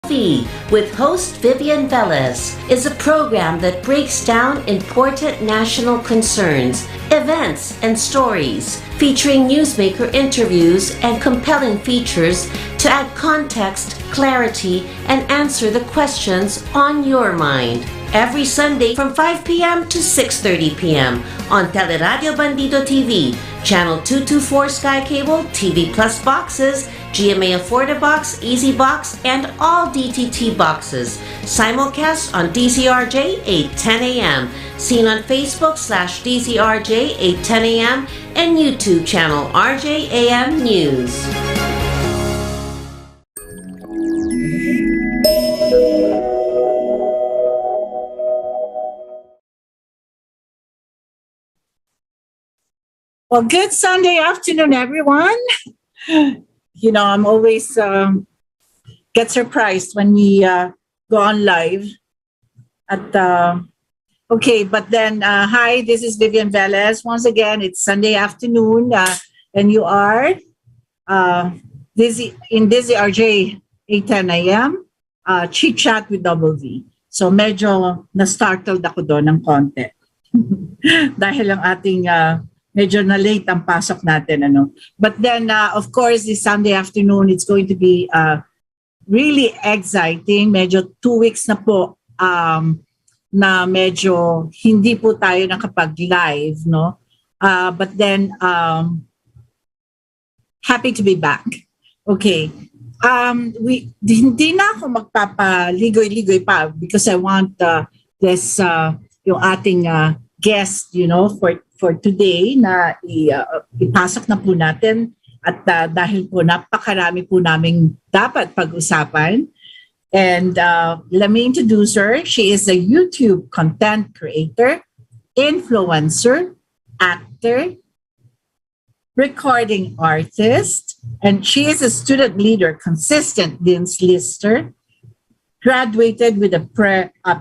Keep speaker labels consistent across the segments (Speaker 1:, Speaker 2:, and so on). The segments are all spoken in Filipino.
Speaker 1: with host Vivian Velez is a program that breaks down important national concerns, events, and stories, featuring newsmaker interviews and compelling features to add context, clarity, and answer the questions on your mind. Every Sunday from 5 p.m. to 6:30 p.m. on Teleradio Bandido TV, Channel 224 Sky Cable, TV Plus boxes, GMA Affordabox, Easy Box, and all DTT boxes. Simulcast on DZRJ 8:10 a.m. Seen on Facebook /DZRJ 8:10 a.m. and YouTube channel RJAM News.
Speaker 2: Well, good Sunday afternoon, everyone. You know, I'm always get surprised when we go on live at okay, but then hi, this is Vivian Velez. Once again, it's Sunday afternoon, and you are Dizzy RJ 8:10 a.m. Chit Chat with Double V. So medyo na-startled ako doon ng konti. Dahil ang ating medyo na late ang pasok natin, ano. But then, of course, this Sunday afternoon, it's going to be really exciting. Medyo 2 weeks na po na medyo hindi po tayo nakapag-live, no? But then, happy to be back. Okay. Hindi na ako magpapaligoy-ligoy pa because I want this, yung ating guest, you know, for today na ipasok na po natin at dahil po napakarami po naming dapat pag-usapan. And let me introduce her. She is a YouTube content creator, influencer, actor, recording artist, and she is a student leader, consistent Dean's Lister, graduated with a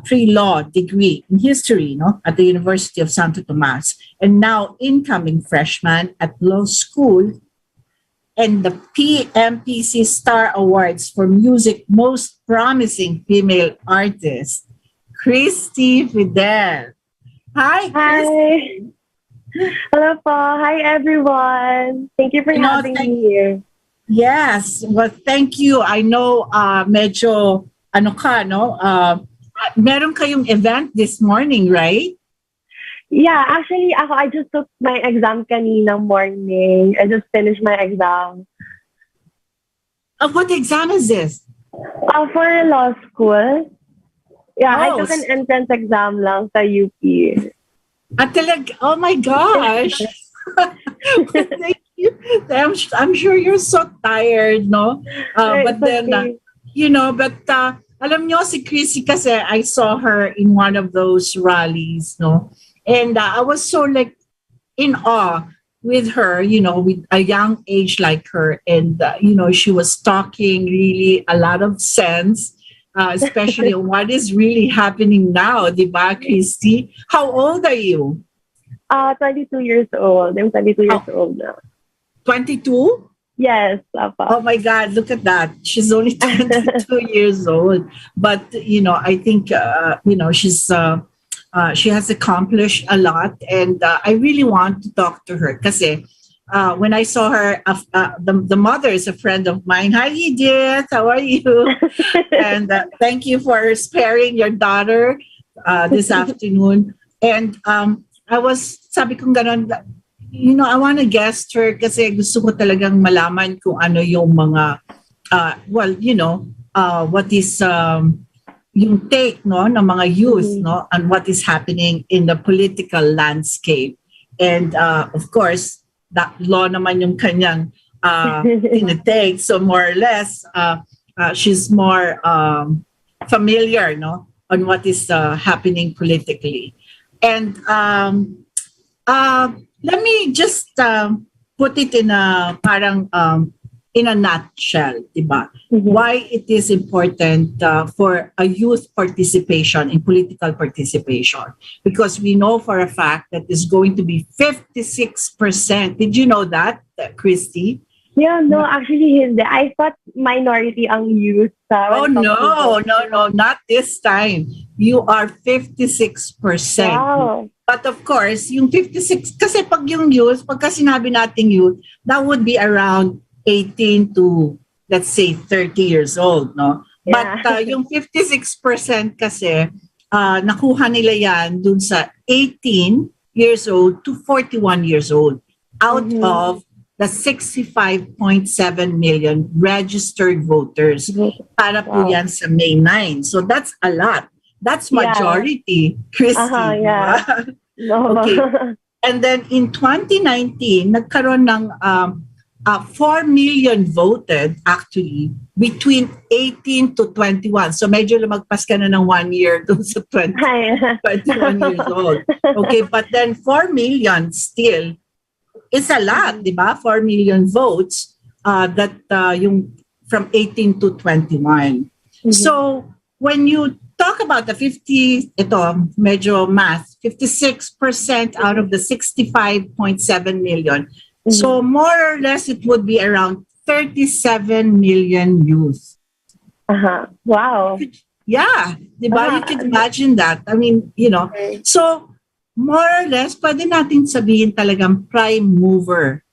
Speaker 2: pre-law degree in history, no, at the University of Santo Tomas, and now incoming freshman at law school, and the PMPC Star Awards for Music Most Promising Female Artist, Christy Fidel. Hi, Christy.
Speaker 3: Hello po. Hi, everyone. Thank you for having me here.
Speaker 2: Yes. Well, thank you. I know medyo ano ka, no? Meron kayong event this morning, right?
Speaker 3: Yeah, actually, I just took my exam kanina morning. I just finished my exam.
Speaker 2: What exam is this?
Speaker 3: For law school. Yeah, I took an entrance exam lang sa UP.
Speaker 2: Oh my gosh. Thank you. I'm sure you're so tired, no? But then,
Speaker 3: okay.
Speaker 2: You know, but alam nyo, si Chrissy kasi, I saw her in one of those rallies, no? And I was so like in awe with her, you know, with a young age like her. And, you know, she was talking really a lot of sense, especially on what is really happening now, di ba, Christy? How old are you?
Speaker 3: 22 years old. I'm 22 years old now.
Speaker 2: 22?
Speaker 3: Yes. Papa.
Speaker 2: Oh my God, look at that. She's only 22 years old. But, you know, I think, you know, she has accomplished a lot. And I really want to talk to her. Kasi when I saw her, the mother is a friend of mine. Hi, Edith. How are you? And thank you for sparing your daughter this afternoon. And sabi kong ganon, you know, I want to guest her kasi gusto ko talagang malaman kung ano yung mga, well, you know, what is yung take, no, ng mga youth, no, and what is happening in the political landscape. And of course, that law naman yung kanyang tinatake. So more or less, she's more familiar, no, on what is happening politically. And let me just put it in a parang in a nutshell, diba? Mm-hmm. Why it is important for a youth participation in political participation. Because we know for a fact that it's going to be 56%. Did you know that, Christy?
Speaker 3: Yeah, no, actually hindi. I thought minority ang youth
Speaker 2: Oh,
Speaker 3: when it comes to
Speaker 2: no, not this time. You are 56%.
Speaker 3: Wow.
Speaker 2: But of course, yung 56, kasi pag yung youth, pagka sinabi nating youth, that would be around 18 to, let's say, 30 years old, no?
Speaker 3: Yeah.
Speaker 2: But yung 56% kasi, nakuha nila yan dun sa 18 years old to 41 years old out of the 65.7 million registered voters. Para po yan sa May 9. So that's a lot. That's majority, Christy.
Speaker 3: Yeah. No.
Speaker 2: Okay. And then in 2019, nagkaroon ng 4 million voted actually between 18 to 21. So medyo lumagpas ka na ng 1 year doon sa 21 years old. Okay, but then 4 million still is a lot, di ba? 4 million votes that yung from 18 to 21. So when you talk about the 50, ito, medyo math, 56% out of the 65.7 million. So more or less, it would be around 37 million youth.
Speaker 3: Wow.
Speaker 2: Yeah. Diba? You can imagine that. I mean, you know, so more or less, pwede natin sabihin talagang prime mover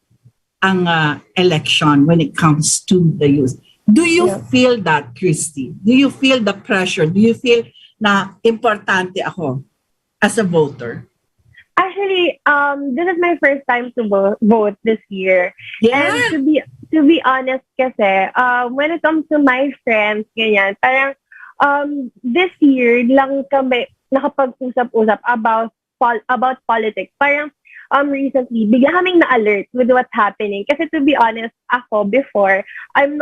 Speaker 2: ang election when it comes to the youth. Do you feel that, Christy? Do you feel the pressure? Do you feel na importante ako as a voter?
Speaker 3: Actually, this is my first time to vote this year.
Speaker 2: Yeah.
Speaker 3: And to be honest kasi, when it comes to my friends, ganyan, parang this year lang kami nakapag-usap-usap about politics. Parang recently, bigla kaming na-alert with what's happening. Kasi to be honest, ako before, I'm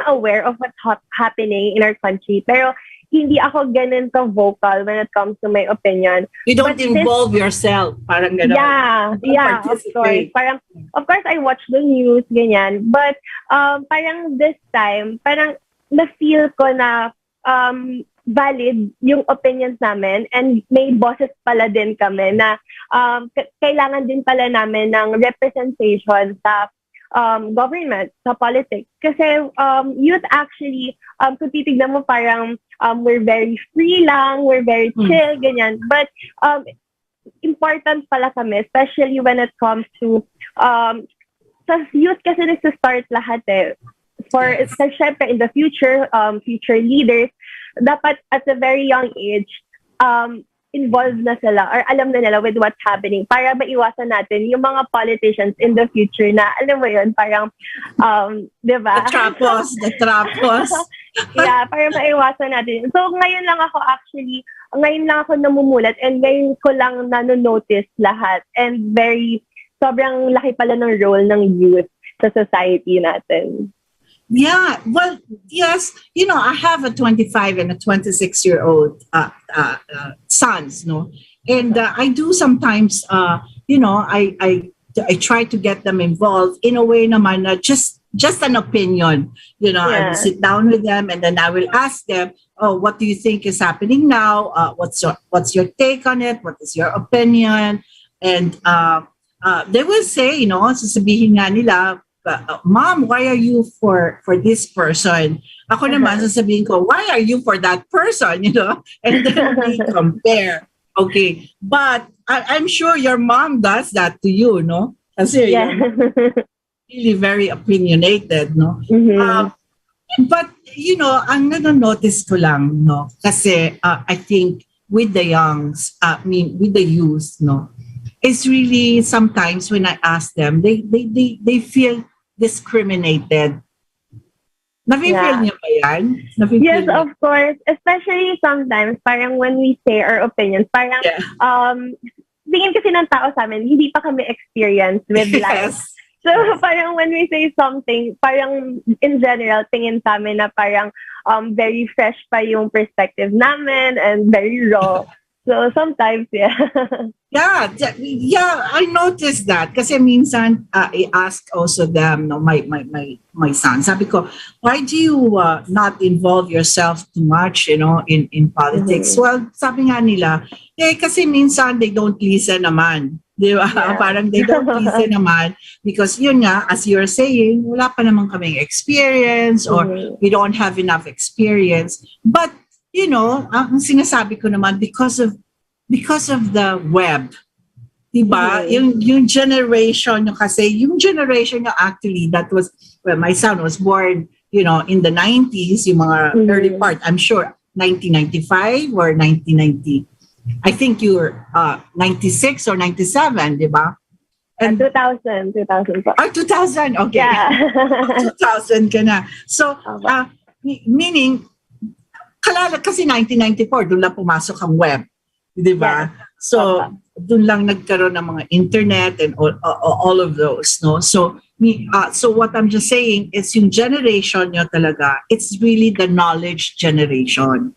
Speaker 3: aware of what's happening in our country. Pero hindi ako ganun ka-vocal when it comes to my opinion.
Speaker 2: You don't involve yourself, parang gano'n.
Speaker 3: Yeah, of course. Parang, of course, I watch the news, ganyan. But, parang this time, parang na-feel ko na valid yung opinions namin and may bosses pala din kami na kailangan din pala namin ng representation sa government, sa politics. Kasi youth actually, kung titignan mo parang we're very free lang, we're very chill, ganyan. But important pala kami, especially when it comes to sa youth kasi nagsa-start lahat eh. Syempre in the future, future leaders, dapat at a very young age, involved na sila or alam na nila with what's happening para maiwasan natin yung mga politicians in the future na, alam mo yun, parang, di ba?
Speaker 2: The trapos.
Speaker 3: Yeah, para maiwasan natin. So, ngayon lang ako namumulat and ngayon ko lang nanonotice lahat and sobrang laki pala ng role ng youth sa society natin.
Speaker 2: Yeah, well, yes. You know, I have a 25 and a 26-year-old sons, no? And I do sometimes, you know, I try to get them involved in a way naman na just an opinion. You know, I will sit down with them and then I will ask them, oh, what do you think is happening now? What's your take on it? What is your opinion? And they will say, you know, sasabihin nga nila, Mom, why are you for this person? Ako naman sasabihin ko, why are you for that person? You know, and then we compare. Okay, but I'm sure your mom does that to you, no? Kasi you're really very opinionated, no? But you know, ang nanonotice ko lang, no? Kasi I think with the with the youth, no, it's really sometimes when I ask them, they feel discriminated. Nafe-feel niyo ba yan?
Speaker 3: Yes, of course. Especially sometimes, parang when we say our opinions, parang, tingin kasi ng tao sa amin, hindi pa kami experienced with life. So, parang when we say something, parang in general, tingin sa amin na parang very fresh pa yung perspective namin and very raw. So, sometimes,
Speaker 2: Yeah, I noticed that. Kasi minsan, I ask also them, no, my son, sabi ko, why do you not involve yourself too much, you know, in politics? Well, sabi nga nila, kasi minsan they don't listen naman. Di ba?
Speaker 3: Yeah.
Speaker 2: Parang they don't listen naman because yun nga, as you're saying, wala pa naman kaming experience or we don't have enough experience. But, you know, ang sinasabi ko naman, because of the web, diba? Yung generation nyo kasi, yung generation nyo actually, that was, well, my son was born, you know, in the 90s, yung mga early part, I'm sure, 1995 or 1990. I think you're 96 or 97, di ba?
Speaker 3: And 2000 po.
Speaker 2: 2000, okay.
Speaker 3: Yeah.
Speaker 2: 2000 ka na. So, meaning, kalala kasi 1994, doon lang pumasok ang web. Di ba? So, doon lang nagkaroon ng mga internet and all of those, no? So, so what I'm just saying is yung generation nyo talaga, it's really the knowledge generation.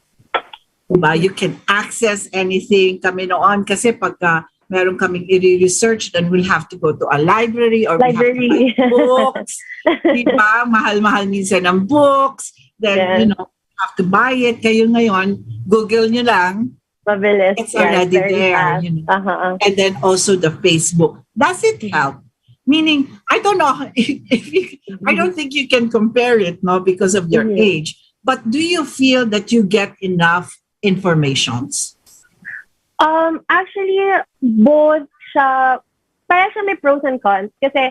Speaker 2: Diba? You can access anything. Kami noon kasi pagka meron kaming i-research, then we'll have to go to a library or we have to buy books. Diba? Mahal-mahal minsan ng books. Then, you know, have to buy it. Kayo ngayon, Google nyo lang.
Speaker 3: Velez,
Speaker 2: it's already there. You know? And then also the Facebook. Does it help? Meaning, I don't know, I don't think you can compare it, no, because of your age. But do you feel that you get enough informations?
Speaker 3: Actually, both siya, para siya may pros and cons. Kasi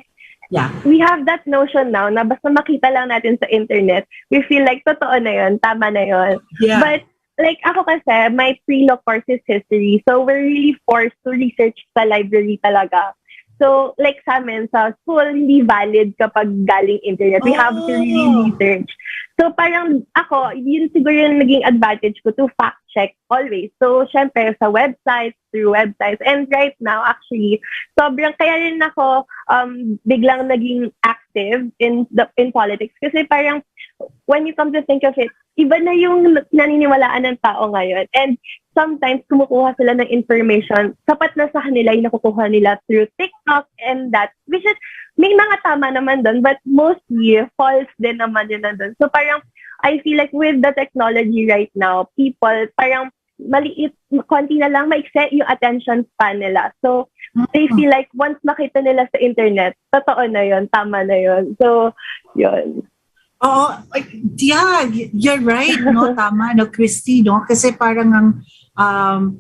Speaker 3: we have that notion now na basta makita lang natin sa internet, we feel like totoo na yun, tama na yun.
Speaker 2: Yeah.
Speaker 3: But like ako kasi, my pre-law course is history. So we're really forced to research sa library talaga. So like sa amin, sa school, hindi valid kapag galing internet. We have to really research. So parang ako, yun siguro yung naging advantage ko to fact check always. So syempre sa websites, through websites. And right now, actually, sobrang kaya rin ako biglang naging active in politics. Kasi parang when you come to think of it, iba na yung naniniwalaan ng tao ngayon. And sometimes kumukuha sila ng information, sapat na sa kanila yung nakukuha nila through TikTok and that, which is, may mga tama naman doon, but mostly false din naman yun nandun. So parang, I feel like with the technology right now, people, parang maliit, konti na lang, maikse yung attention span nila. So, they feel like once makita nila sa internet, totoo na yun, tama na yun. So, yun.
Speaker 2: Oh, yeah, you're right, no, tama, no, Christy, no, kasi parang ang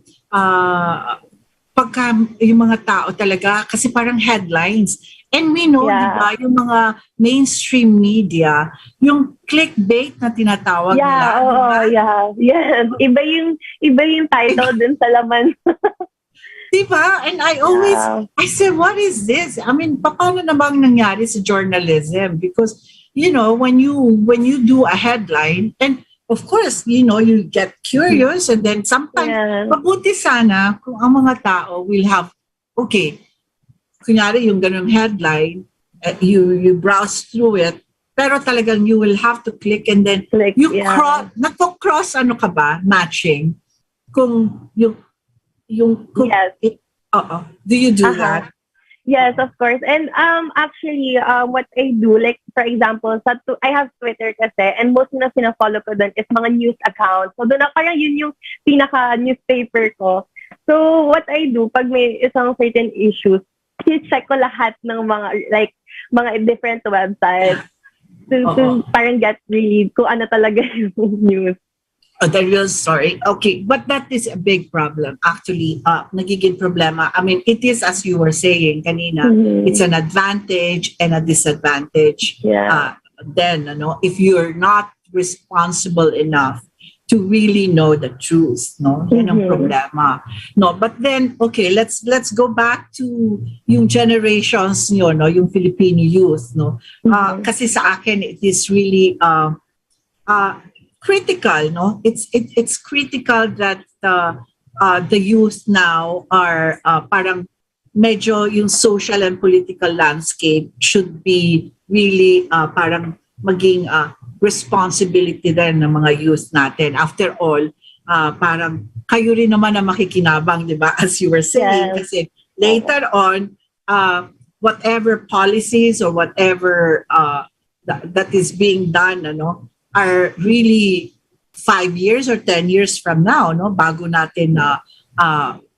Speaker 2: pagka yung mga tao talaga, kasi parang headlines, and we know, di ba, yung mga mainstream media, yung clickbait na tinatawag nila.
Speaker 3: Yes, iba yung title din sa laman.
Speaker 2: Diba? And I always, I said, what is this? I mean, paano namang nangyari sa journalism? Because you know, when you do a headline, and of course, you know, you get curious, and then sometimes, mabuti sana kung ang mga tao will have, okay, kunyari yung ganung headline, you browse through it, pero talagang you will have to click, and then you cross, ano ka ba, matching, kung yung do you do that?
Speaker 3: Yes, of course. And actually, what I do, like for example, I have Twitter kasi, and most na sina-follow ko doon is mga news accounts. So doon parang yun yung pinaka-newspaper ko. So what I do, pag may isang certain issues, check ko lahat ng mga different websites to parang get really kung ano talaga yung news.
Speaker 2: The real story. Okay, but that is a big problem. Actually, nagiging problema. I mean, it is, as you were saying kanina, it's an advantage and a disadvantage. Then, if you're not responsible enough to really know the truth, no? Yan ang problema. No, but then, okay, let's go back to yung generations nyo, no? Yung Filipino youth, no? Kasi sa akin, it is really critical, no? It's critical that the youth now are parang medyo yung social and political landscape should be really parang maging responsibility din ng mga youth natin. After all, parang kayo rin naman na makikinabang, di ba? As you were saying, kasi later on, whatever policies or whatever that is being done, are really 5 years or 10 years from now, no? Bago natin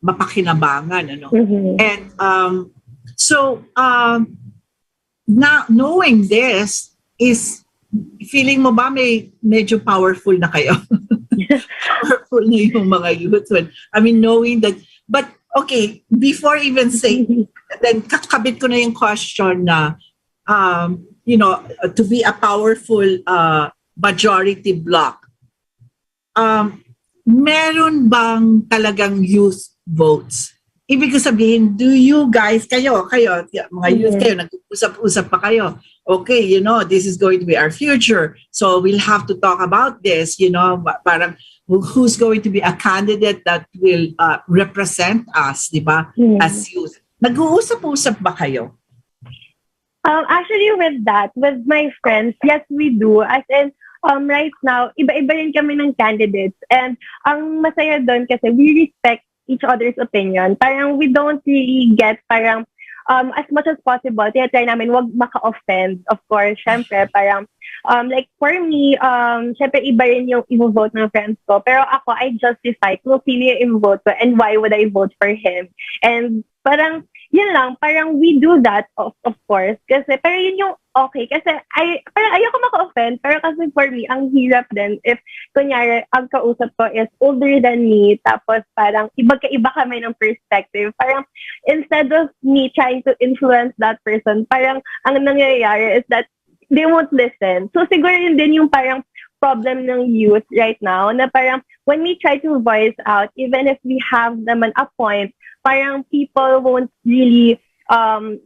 Speaker 2: mapakinabangan, ano.
Speaker 3: Mhm.
Speaker 2: And so now knowing this is, feeling mo ba may medyo powerful na kayo? Powerful na yung mga youth. I mean, knowing that, but okay, before even say, then kakabit ko na yung question na, to be a powerful majority bloc, meron bang talagang youth votes? Ibig sabihin, do you guys, kayo, mga youth kayo, nag-usap-usap pa kayo, okay, this is going to be our future, so we'll have to talk about this, parang who's going to be a candidate that will represent us, di ba, as youth. Nag-uusap-usap ba kayo?
Speaker 3: Actually, with my friends, yes, we do. As in, right now, iba-iba rin kami ng candidates. And ang masaya doon kasi we respect each other's opinion. Parang we don't really get parang as much as possible, tinatry namin wag maka-offend. Of course, syempre, parang like for me, syempre iba rin yung i-vote ng friends ko. Pero ako, I justify kung sino yung i-vote ko and why would I vote for him. And parang, yun lang, parang we do that, of course. Kasi, pero yun yung okay. Kasi, parang ayoko maka-offend. Pero kasi for me, ang hirap din if, kunyari, ang kausap ko is older than me, tapos parang iba kami ng perspective. Parang, instead of me trying to influence that person, parang ang nangyayari is that they won't listen. So, siguro yun din yung parang problem ng youth right now, na parang when we try to voice out, even if we have naman a point, parang people won't really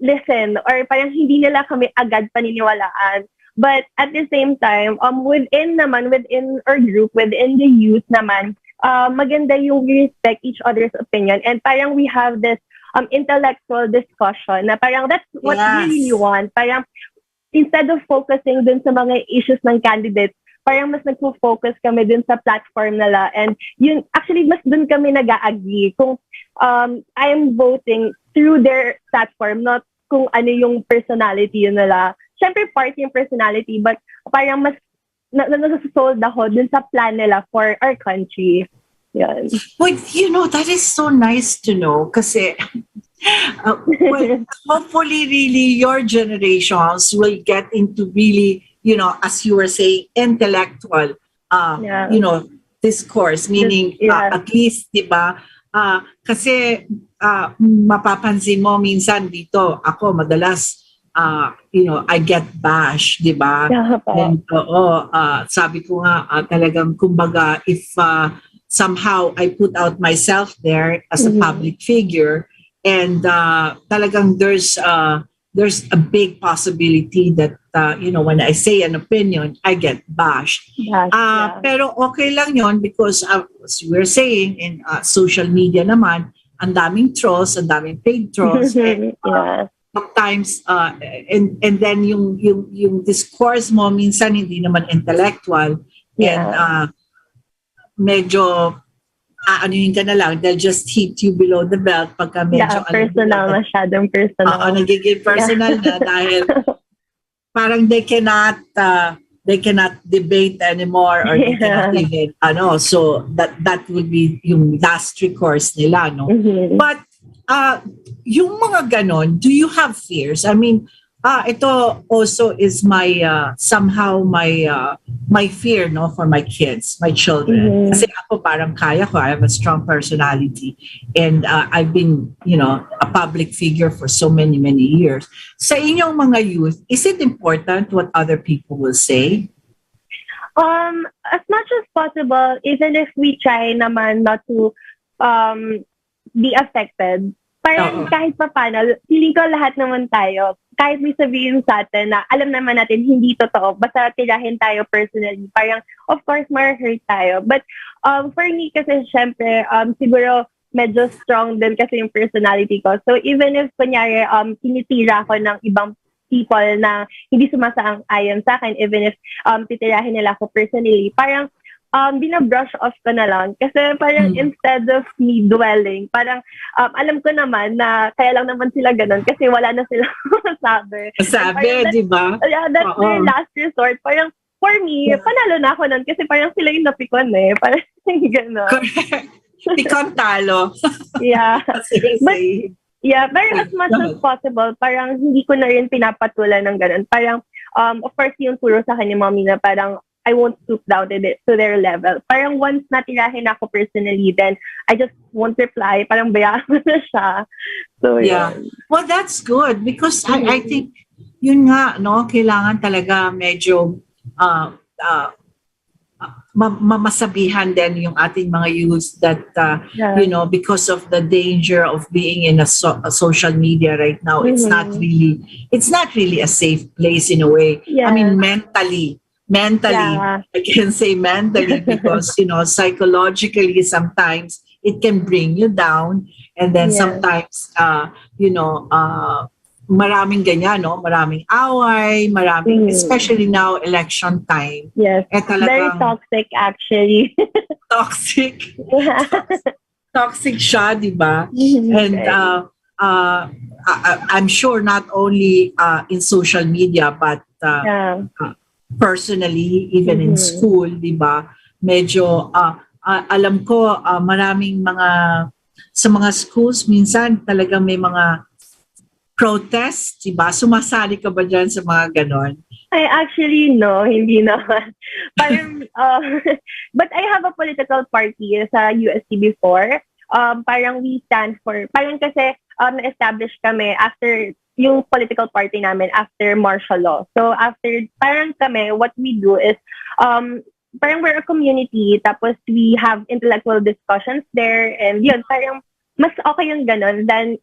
Speaker 3: listen, or parang hindi nila kami agad paniniwalaan. But at the same time, within our group, within the youth naman, maganda yung we respect each other's opinion, and parang we have this intellectual discussion na parang that's what we really want. Parang instead of focusing dun sa mga issues ng candidates, parang mas nagpo-focus kami dun sa platform nila, and yun, actually, mas dun kami nag-a-agree kung I am voting through their platform, not kung ano yung personality yun nila. Siyempre, part yung personality, but parang mas nasusold ako dun sa plan nila for our country. Yan.
Speaker 2: But, that is so nice to know kasi hopefully really your generations will get into really, as you were saying, intellectual, discourse, meaning at least, di ba, kasi mapapansin mo minsan dito, ako madalas, I get bashed, di ba? And sabi ko nga, talagang kumbaga, if somehow I put out myself there as a public figure, and talagang there's a big possibility that, when I say an opinion, I get bashed. Pero okay lang yon because as we're saying, in social media naman, ang daming trolls, ang daming paid trolls. And, sometimes, and then yung discourse mo, minsan hindi naman intellectual. And medyo, yun ka na lang, they'll just hit you below the belt pagka medyo
Speaker 3: personal, masyadong personal.
Speaker 2: Nagiging personal na dahil parang they cannot debate anymore, or they cannot even so that would be yung last recourse nila, no? But yung mga ganon, do you have fears? I mean, ito also is my somehow my fear, no, for my kids, my children. Kasi ako parang kaya ko, I have a strong personality, and I've been, a public figure for so many years. Sa inyong mga youth, is it important what other people will say?
Speaker 3: As much as possible, even if we try naman not to be affected, parang kahit pa paano, feeling ko lahat naman tayo, kahit may sabihin sa atin na alam naman natin hindi totoo, basta tirahin tayo personally, parang of course ma-hurt tayo. But for me kasi syempre, siguro medyo strong din kasi yung personality ko. So even if kunyari tinitira ko ng ibang people na hindi sumasang-ayon sa akin, even if titirahin nila ako personally, parang binabrush off ko na lang. Kasi parang instead of me dwelling, parang alam ko naman na kaya lang naman sila ganun kasi wala na sila masabi.
Speaker 2: Di ba?
Speaker 3: Yeah, that's their last resort. Parang for me, panalo na ako nun kasi parang sila yung napikon eh. Parang gano'n.
Speaker 2: Correct. Ikaw talo.
Speaker 3: Yeah.
Speaker 2: As you were
Speaker 3: But,
Speaker 2: saying.
Speaker 3: yeah, very as much as possible, parang hindi ko na rin pinapatulan ng ganun. Parang, of course, yung turo sa akin ni mommy na parang, I won't stoop down to their level. Parang once natirahin ako personally, then I just won't reply. Parang bayaan ko na siya. So,
Speaker 2: yeah.
Speaker 3: yun.
Speaker 2: Well, that's good because I think yun nga, no, kailangan talaga medyo masabihan din yung ating mga youth that, you know, because of the danger of being in a social media right now, it's not really a safe place in a way.
Speaker 3: Yeah.
Speaker 2: I mean, mentally, I can say mentally because, you know, psychologically sometimes it can bring you down. And then sometimes, you know, maraming ganyan, no? Maraming away, especially now, election time.
Speaker 3: Yes, very toxic actually.
Speaker 2: Toxic. Toxic siya, di ba? And I'm sure not only in social media, but personally, even in school, di ba? Medyo, alam ko, maraming sa mga schools, minsan talagang may mga protest, diba? Sumasali ka ba dyan sa mga ganon?
Speaker 3: Actually, no, hindi naman. Parang, but I have a political party sa UST before. Parang we stand for, parang kasi na-establish kami after yung political party namin after martial law. So after, parang kami, what we do is, parang we're a community, tapos we have intellectual discussions there, and yun, parang mas okay yung ganon than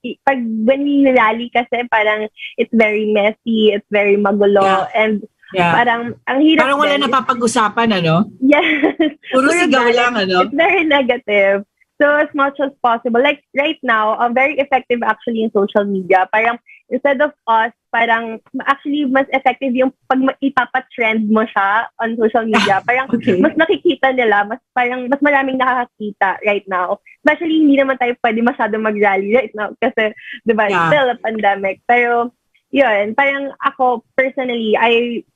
Speaker 3: when we rally kasi parang it's very messy, it's very magulo, and parang ang hirap.
Speaker 2: Parang wala napapag-usapan, ano?
Speaker 3: Yes.
Speaker 2: Puro sigaw lang, ano?
Speaker 3: It's very negative. So as much as possible, like right now, very effective actually in social media. Parang instead of us, parang actually mas effective yung pag ipapatrend mo siya on social media. Parang mas nakikita nila, mas maraming nakakakita right now. Especially hindi naman tayo pwede masyado mag-rally right now kasi, di ba, still a pandemic. Pero yun, parang ako personally,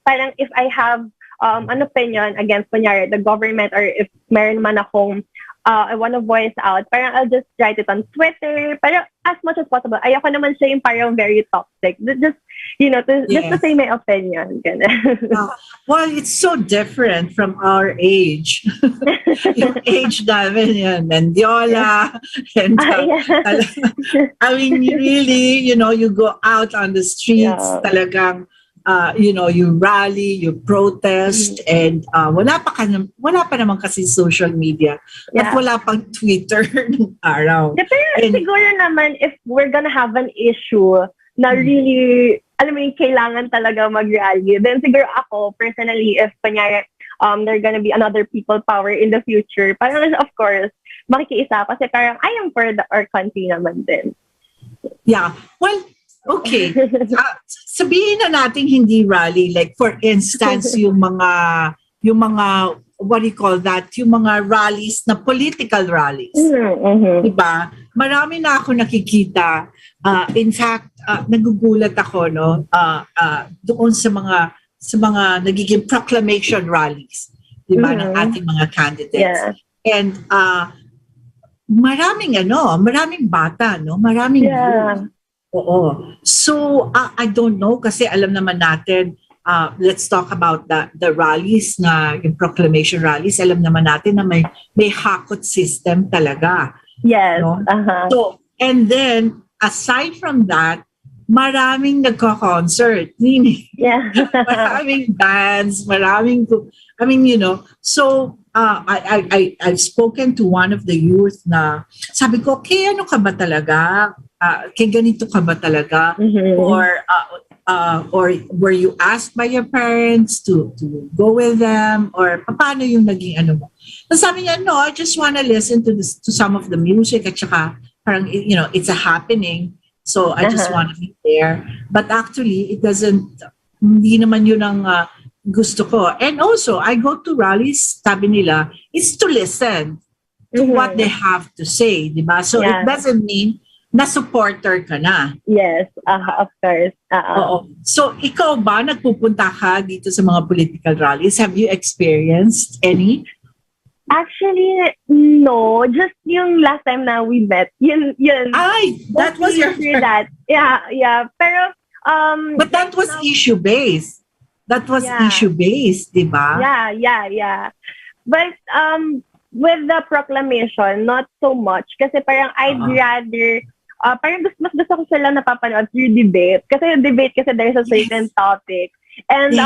Speaker 3: parang if I have an opinion against kunyari the government, or if meron man akong I want to voice out, parang I'll just write it on Twitter, parang as much as possible. Ayoko naman siya yung parang very toxic. Just, you know, just to say my opinion.
Speaker 2: Well, it's so different from our age. Yung age namin yun, Mendiola. And, I mean, really, you know, you go out on the streets, talagang, you know, you rally, you protest, and wala pa naman kasi social media. At wala pang Twitter nung araw.
Speaker 3: Pero siguro naman, if we're gonna have an issue na really, alam mo yung kailangan talaga mag-rally, then siguro ako, personally, if kanyari, there's gonna be another people power in the future, parang of course, makikiisa kasi parang I am for our country naman din.
Speaker 2: Yeah. Well, okay. Sabihin na natin hindi rally. Like for instance, yung mga what do you call that? Yung mga rallies na political rallies. Diba? Marami na ako nakikita. In fact, nagugulat ako doon sa mga nagiging proclamation rallies, diba, ng ating mga candidates. And maraming bata, no? Maraming youth. Oo. So, I don't know kasi alam naman natin, let's talk about the rallies yung proclamation rallies. Alam naman natin na may hakot system talaga.
Speaker 3: Yes.
Speaker 2: No? So, and then, aside from that, maraming nagko-concert. Maraming bands, I mean, you know, so, I've spoken to one of the youth na sabi ko, ano ka ba talaga? Kaya ganito ka ba talaga? Or were you asked by your parents to go with them? Or paano yung naging ano mo? So sabi niya, no, I just wanna listen to some of the music at saka parang, you know, it's a happening. So I just wanna be there. But actually, hindi naman yun ang gusto ko. And also, I go to rallies, sabi nila, it's to listen to what they have to say, di ba? So it doesn't mean na supporter ka na.
Speaker 3: Yes, of course.
Speaker 2: Oo. So ikaw ba, nagpupunta ka dito sa mga political rallies? Have you experienced any?
Speaker 3: Actually, no. Just yung last time na we met. Yun.
Speaker 2: Ay, that was your
Speaker 3: Through that. Yeah. Pero,
Speaker 2: but that was issue-based. That was issue-based, di ba?
Speaker 3: Yeah. But, with the proclamation, not so much. Kasi parang I'd rather, parang mas gusto ko sila napapanood through debate. Kasi yung debate kasi there's a certain topic. And,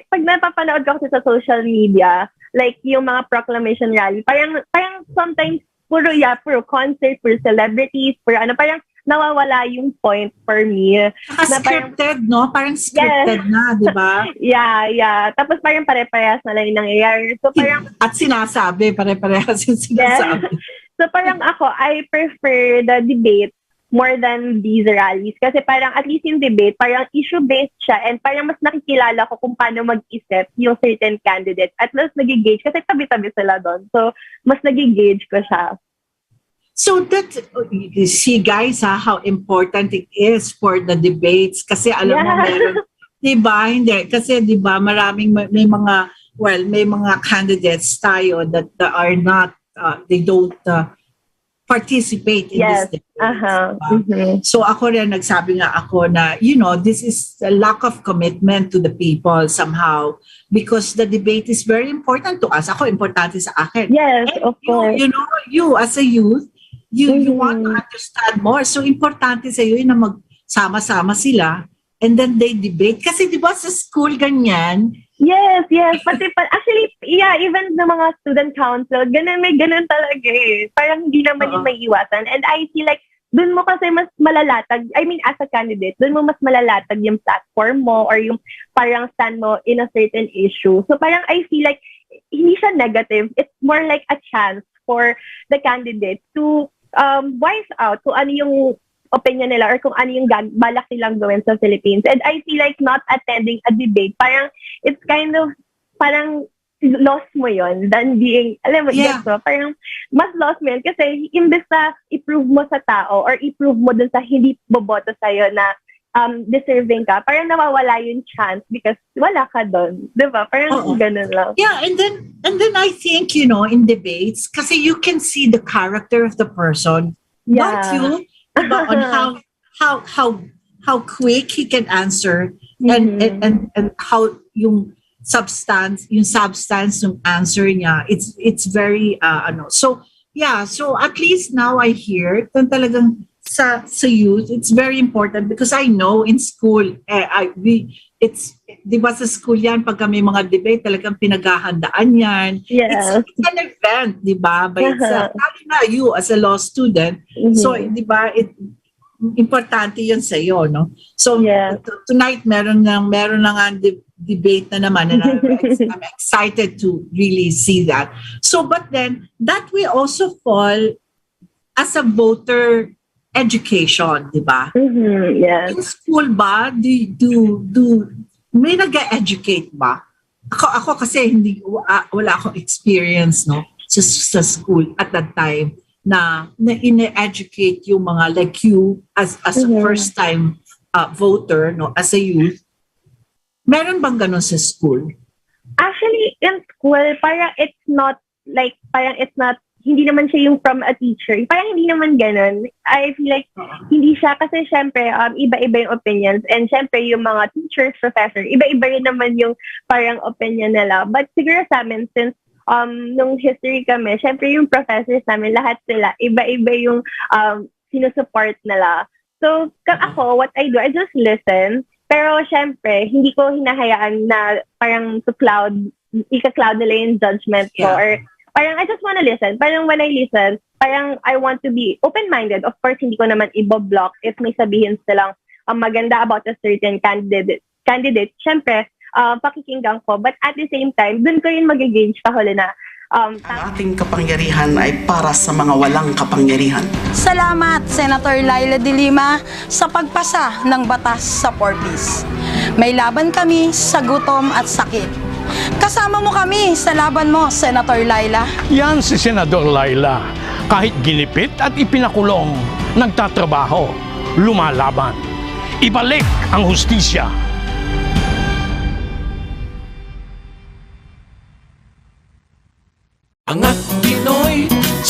Speaker 3: pag napapanood ko kasi sa social media, like yung mga proclamation rally, parang sometimes puro concert, puro celebrities, parang nawawala yung point for me.
Speaker 2: Scripted, no? Parang scripted na, di ba?
Speaker 3: Yeah. Tapos parang pare-parehas na lang yung nangyayari. So parang...
Speaker 2: At sinasabi, pare-parehas yung sinasabi.
Speaker 3: So parang ako, I prefer the debate more than these rallies. Kasi parang at least in debate, parang issue-based siya and parang mas nakikilala ko kung paano mag-isip yung certain candidate. At mas nagigauge kasi tabi-tabi sila doon. So, mas nagigauge ko siya.
Speaker 2: So that, you see guys how important it is for the debates. Kasi alam mo meron, diba? Hindi. Kasi diba maraming, may mga candidates tayo that are not, they don't, participate in this debate. So ako rin nagsabi nga ako na, this is a lack of commitment to the people somehow because the debate is very important to us. Ako, importante sa akin.
Speaker 3: Yes, and of course.
Speaker 2: You as a youth, you want to understand more. So importante sa iyo na magsama-sama sila and then they debate. Kasi di ba sa school ganyan,
Speaker 3: Yes. Actually, even the mga student council, may ganun talaga eh. Parang hindi naman yung may iwasan. And I feel like, dun mo kasi mas malalatag, as a candidate, dun mo mas malalatag yung platform mo or yung parang stand mo in a certain issue. So parang I feel like, hindi siya negative. It's more like a chance for the candidate to voice out kung ano yung opinion nila or kung ano yung balak nilang gawin sa Philippines. And I feel like not attending a debate, parang it's kind of, parang lost mo yon than being, alam mo, parang mas lost mo yun kasi imbes na i-prove mo sa tao or i-prove mo dun sa hindi boboto sa'yo na deserving ka, parang nawawala yung chance because wala ka dun. Diba? Parang ganun lang.
Speaker 2: Yeah, and then I think, in debates, kasi you can see the character of the person. Don't you? Diba, on how quick he can answer and how yung substance ng answer niya, it's very so at least now I hear talagang sa youth it's very important because I know in school it's di ba sa school yan pag may mga debate talagang pinaghahandaan yan. It's an event, di ba? But lalo na you as a law student, so di ba importante yun sa iyo, no? So tonight meron na nga debate na naman and I'm excited to really see that. So but then that will also fall as a voter education, di ba? In school ba, may nag-educate ba? Ako kasi wala akong experience, no, sa school at that time na ine-educate yung mga like you as a first time voter, no, as a youth. Meron bang ganun sa school?
Speaker 3: Actually, in school, parang it's not, hindi naman siya yung from a teacher. Parang hindi naman ganun. I feel like hindi siya kasi syempre iba-iba yung opinions and syempre yung mga teachers, professor, iba-iba rin naman yung parang opinion nila. But siguro sa amin, since nung history kami, syempre yung professors namin, lahat sila, iba-iba yung sinusupport nila. So, ako, what I do, I just listen. Pero syempre, hindi ko hinahayaan na parang ika-cloud nila yung judgment ko or parang I just want to listen. Parang when I listen, parang I want to be open-minded. Of course, hindi ko naman i-block if may sabihin silang maganda about a certain candidate. Siyempre, pakikinggan ko. But at the same time, dun ko rin mag-gauge kahuli na
Speaker 4: ang ating kapangyarihan ay para sa mga walang kapangyarihan.
Speaker 5: Salamat, Senator Laila de Lima, sa pagpasa ng batas sa 4Ps. May laban kami sa gutom at sakit. Kasama mo kami sa laban mo, Senator Laila.
Speaker 6: Yan si Senador Laila. Kahit ginipit at ipinakulong, nagtatrabaho, lumalaban. Ibalik ang hustisya.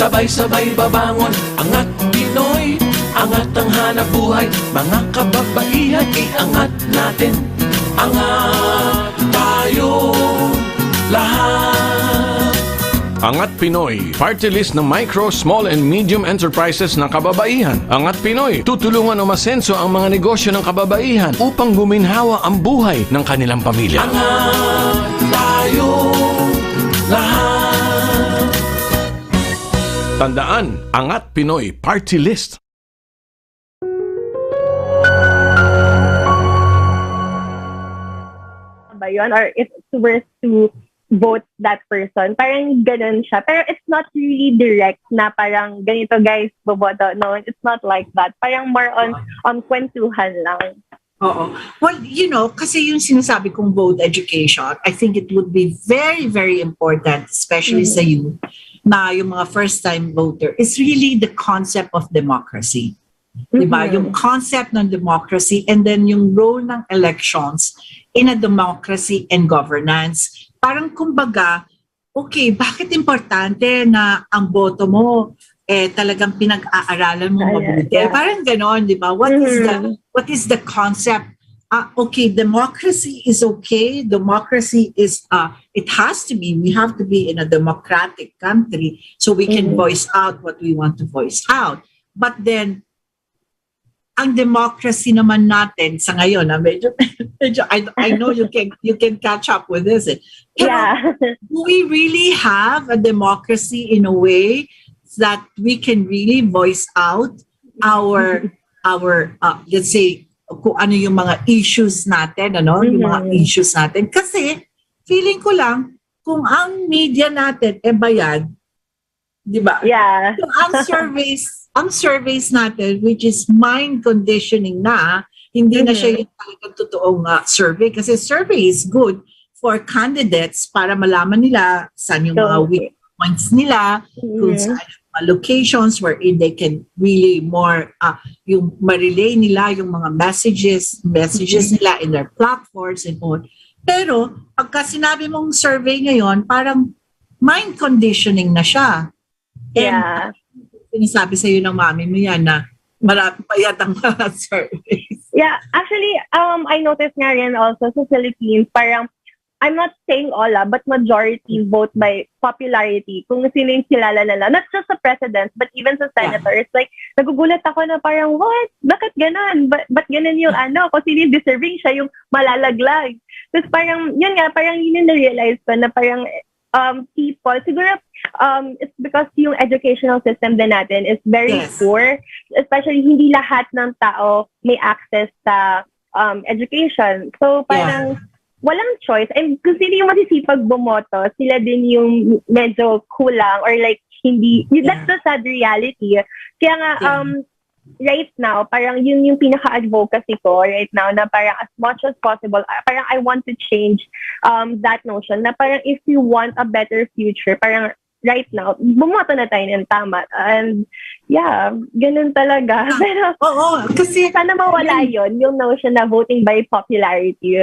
Speaker 7: Sabay-sabay babangon, angat Pinoy, angat ang hanap buhay. Mga kababaihan, iangat natin, angat tayo lahat.
Speaker 6: Angat Pinoy, party list ng micro, small and medium enterprises ng kababaihan. Angat Pinoy, tutulungan umasenso ang mga negosyo ng kababaihan upang guminhawa ang buhay ng kanilang pamilya.
Speaker 7: Angat tayo lahat.
Speaker 6: Tandaan, Angat Pinoy Party List.
Speaker 3: Ba yun? Or if it's worth to vote that person. Parang ganun siya. Pero it's not really direct na parang ganito guys, boboto. No, it's not like that. Parang more on kwentuhan lang.
Speaker 2: Oo. Well, kasi yung sinasabi kong vote education, I think it would be very, very important, especially sa youth, na yung mga first-time voter, is really the concept of democracy. Diba? Yung concept ng democracy and then yung role ng elections in a democracy and governance. Parang kumbaga, okay, bakit importante na ang boto mo talagang pinag-aaralan mo mabuti? Parang ganon, di ba? What is the concept? Okay, democracy is okay. Democracy is, it has to be, we have to be in a democratic country so we can voice out what we want to voice out. But then, ang democracy naman natin sa ngayon, medyo I know you can catch up with this. Pero, do we really have a democracy in a way that we can really voice out our let's say kung ano yung mga issues natin, yung mga issues natin? Kasi feeling ko lang kung ang media natin bayad, di ba?
Speaker 3: Yeah.
Speaker 2: So, ang surveys natin, which is mind conditioning na, hindi na siya yung talagang totoong survey. Kasi survey is good for candidates para malaman nila saan yung mga weak points nila, kung saan yung mga locations wherein they can really more, yung ma-relay nila yung mga messages nila in their platforms and all. Pero, pagka sinabi mong survey ngayon, parang mind conditioning na siya. And, sinasabi sa'yo ng mami mo yan na marami pa yatang surveys.
Speaker 3: Yeah, actually, I noticed nga rin also sa Philippines, parang, I'm not saying all, but majority vote by popularity. Kung sino yung kilala nila. Not just sa president, but even sa senators. Like, nagugulat ako na parang, what? Bakit ganun? Ba't ganun yung kung sino yung deserving, siya yung malalaglag. Tapos parang, yun nga, parang yun yung na-realize ko na parang, people, siguro, it's because yung educational system din natin is very poor. Especially, hindi lahat ng tao may access sa education. So, parang walang choice. And kung sino yung masisipag bumoto, sila din yung medyo kulang or like, hindi, that's the sad reality. Kaya nga, right now, parang yun yung pinaka-advocacy ko right now na parang as much as possible, parang I want to change that notion na parang if you want a better future, parang right now, bumoto na tayo ng tama. And yeah, ganun talaga. Pero
Speaker 2: kasi
Speaker 3: sana mawala yun, yung notion na voting by popularity.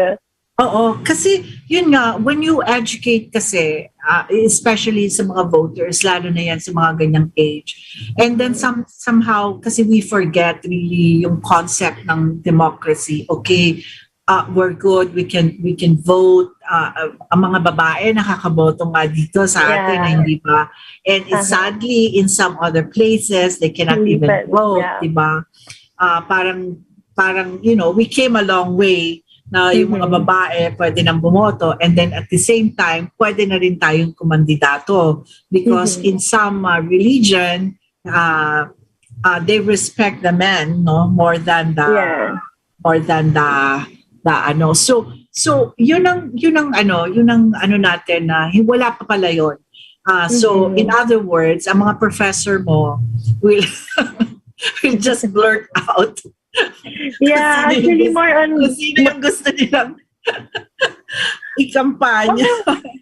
Speaker 2: Oo, kasi yun nga, when you educate kasi, especially sa mga voters, lalo na yan sa mga ganyang age, and then somehow, kasi we forget really yung concept ng democracy. Okay, we're good, we can vote. Ang mga babae nakakaboto nga dito sa atin, hindi ba? And sadly, in some other places, they cannot even vote, di ba? Parang, we came a long way na yung mga babae pwede nang bumoto, and then at the same time pwede na rin tayong kumandidato because in some religion they respect the men more than the so yun ang natin na wala pa pala yun. So in other words, ang mga professor mo will just blurt out.
Speaker 3: Yeah, actually more on
Speaker 2: kung sino yung gusto nilang ikampanya.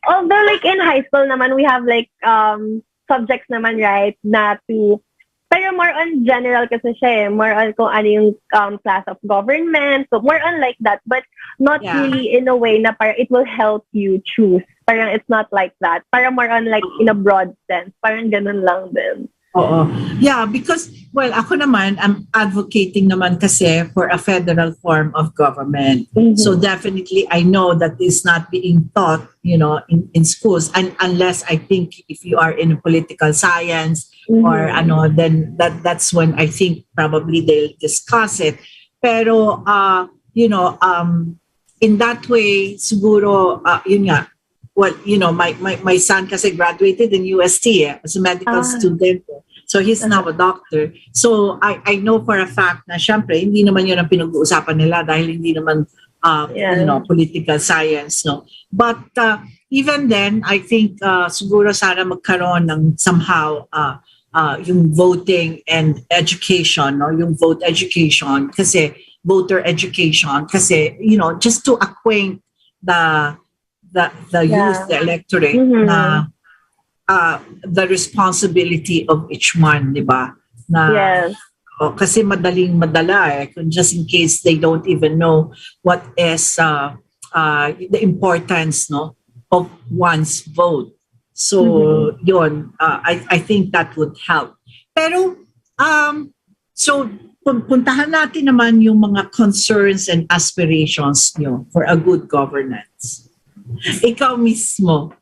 Speaker 3: Although like in high school naman, we have like subjects naman, right, na to, pero more on general kasi siya more on kung ano yung class of government, so more on like that, but not really in a way na parang it will help you choose parang it's not like that. Parang more on like in a broad sense. Parang ganun lang din.
Speaker 2: Oo. Yeah, because, well, ako naman, I'm advocating naman kasi for a federal form of government. So definitely, I know that is not being taught, in schools. And unless I think if you are in political science or then that's when I think probably they'll discuss it. Pero, in that way, siguro, yun nga, well, my son kasi graduated in UST as a medical student. So he's now a doctor. So I know for a fact na syempre, hindi naman yun ang pinag-uusapan nila dahil hindi naman, political science. No? But even then, I think siguro sana magkaroon ng somehow yung voting and education, no? Yung vote education kasi voter education kasi, just to acquaint the youth, the electorate na the responsibility of each one, di ba?
Speaker 3: Yes.
Speaker 2: Kasi madaling madala just in case they don't even know what is the importance, no, of one's vote. So yun, I think that would help. Pero so puntahan natin naman yung mga concerns and aspirations nyo for a good governance. Ikaw mismo,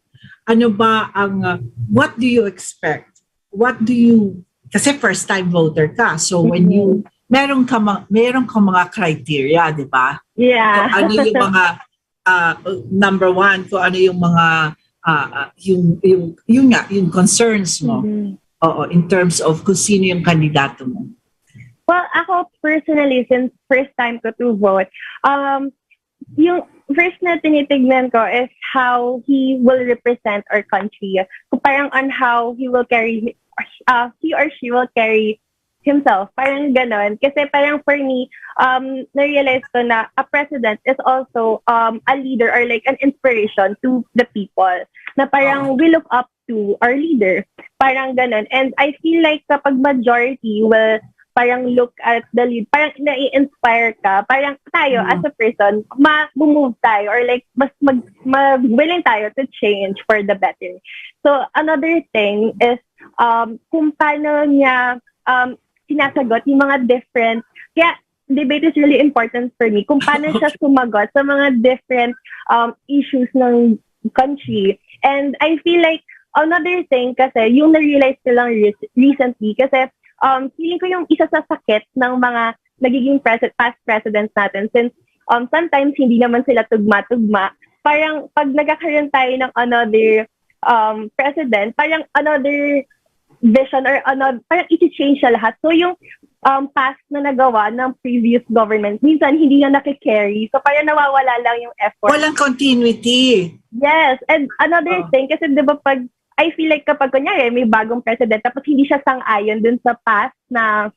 Speaker 2: ano ba ang, what do you expect? Kasi first time voter ka. So when you, meron ka mga criteria, di ba?
Speaker 3: Yeah.
Speaker 2: So, ano yung mga, number one, kung ano yung mga, yung concerns mo. Oo, in terms of kung sino yung kandidato mo.
Speaker 3: Well, ako personally, since first time ko to vote, yung first na tinitignan ko is how he will represent our country. Kung parang on how he will carry, he or she will carry himself. Parang ganon. Kasi parang for me, na-realize ko na a president is also a leader or like an inspiration to the people. Na parang we look up to our leader. Parang ganon. And I feel like kapag majority will parang look at the lead, parang nai-inspire ka, parang tayo as a person, move tayo or like mas willing tayo to change for the better. So another thing is kung paano niya sinasagot yung mga different, kaya debate is really important for me, kung paano siya sumagot sa mga different issues ng country. And I feel like another thing kasi, yung na-realize ko lang recently, kasi feeling ko yung isa sa sakit ng mga nagiging past presidents natin since sometimes hindi naman sila tugma-tugma. Parang pag nagkakaroon tayo ng another president, parang another vision or another, parang iti-change siya lahat. So yung past na nagawa ng previous government, minsan hindi na nakikarry. So parang nawawala lang yung effort.
Speaker 2: Walang continuity.
Speaker 3: Yes. And another thing, kasi di ba pag I feel like kapag kunyari may bagong president tapos hindi siya sang-ayon dun sa past na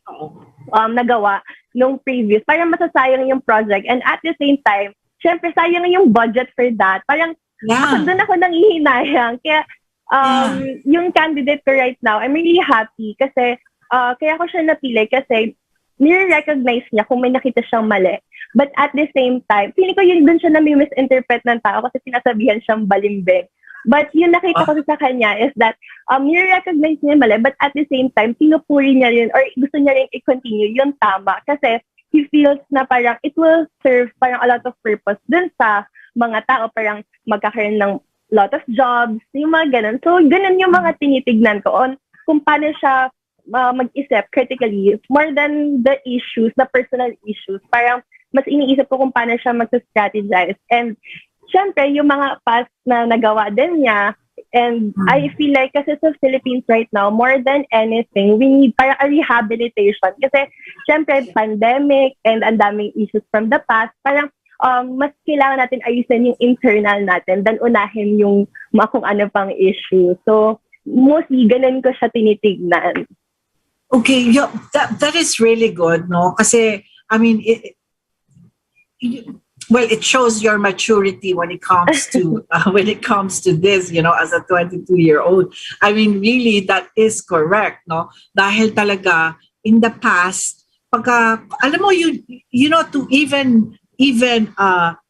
Speaker 3: nagawa nung previous, parang masasayang yung project. And at the same time, syempre sayang yung budget for that. Parang doon ako nangihinayang. Kaya yung candidate ko right now, I'm really happy kasi kaya ko siya napili kasi nire-recognize niya kung may nakita siyang mali. But at the same time, feeling ko yun dun siya na may misinterpret ng tao kasi sinasabihan siyang balimbing. But yung nakita ko sa kanya is that nire-recognize niya mali, but at the same time, pinupuri niya rin or gusto niya rin i-continue yung tama kasi he feels na parang it will serve parang a lot of purpose dun sa mga tao, parang magkakaroon ng lot of jobs, yung mga ganun. So, ganun yung mga tinitignan ko on kung paano siya mag-isip critically more than the issues, the personal issues. Parang mas iniisip ko kung paano siya mag-strategize. And syempre, yung mga past na nagawa din niya, and I feel like kasi sa Philippines right now, more than anything, we need parang a rehabilitation. Kasi syempre, pandemic and ang daming issues from the past, parang mas kailangan natin ayusin yung internal natin than unahin yung mga kung ano pang issue. So, mostly, ganun ko siya tinitignan.
Speaker 2: Okay, that is really good, no? Kasi, I mean, it shows your maturity when it comes to this, as a 22-year-old. I mean, really, that is correct, no? Dahil talaga in the past, pagka alam mo to even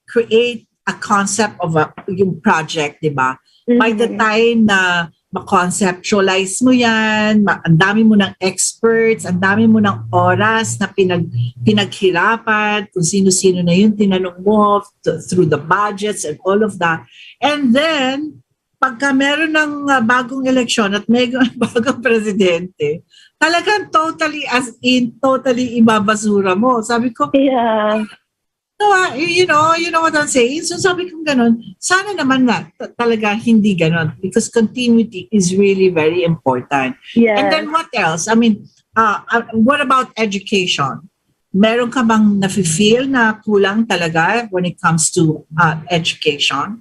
Speaker 2: create a concept of yung project, di ba? By the time na ma-conceptualize mo yan, ang dami mo ng experts, ang dami mo ng oras na pinaghirapan, kung sino-sino na yun, tinanong mo through the budgets and all of that. And then, pagka meron ng bagong eleksyon at may bagong presidente, talagang totally, as in, totally ibabasura mo. Sabi ko,
Speaker 3: Yeah.
Speaker 2: no, you know what I'm saying? So sabi ko ganun, sana naman na talaga hindi ganun because continuity is really very important.
Speaker 3: Yes.
Speaker 2: And then what else? I mean, what about education? Meron ka bang nafe-feel na kulang talaga when it comes to education?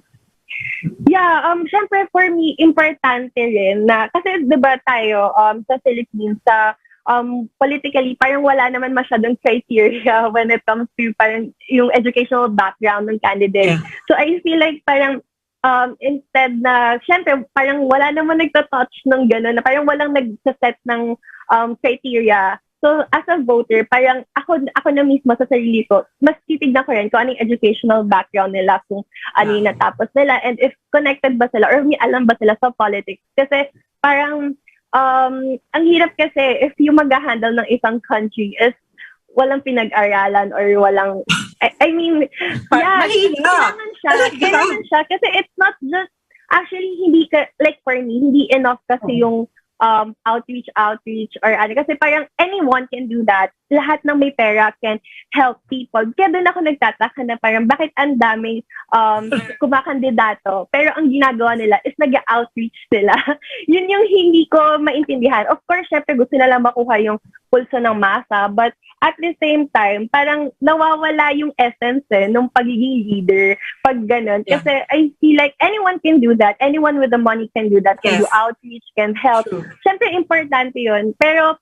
Speaker 3: Yeah, syempre for me, importante rin na, kasi diba tayo sa Philippines, sa politically, parang wala naman masyadong criteria when it comes to parang yung educational background ng candidate.
Speaker 2: Yeah.
Speaker 3: So I feel like parang instead na, syempre, parang wala naman nagtatouch ng gano'n, na parang walang nagsaset ng criteria. So as a voter, parang ako na mismo sa sarili ko, mas titignan ko rin kung anong educational background nila, kung ano yung natapos nila, and if connected ba sila or may alam ba sila sa politics. Kasi parang ang hirap kasi if yung mag-handle ng isang country is walang pinag-aralan or walang, I mean, yeah, kailangan siya kasi it's not just, actually, hindi ka, like for me, hindi enough kasi yung outreach or ano, kasi parang anyone can do that. Lahat ng may pera can help people. Kaya doon ako nagtataka na parang bakit ang daming kumakandidato pero ang ginagawa nila is nag-outreach sila. Yun yung hindi ko maintindihan. Of course, syempre gusto nila makuha yung pulso ng masa, but at the same time, parang nawawala yung essence ng pagiging leader pag ganun. Kasi I feel like anyone can do that. Anyone with the money can do that. Can do outreach, can help. Siyempre, importante yun. Pero,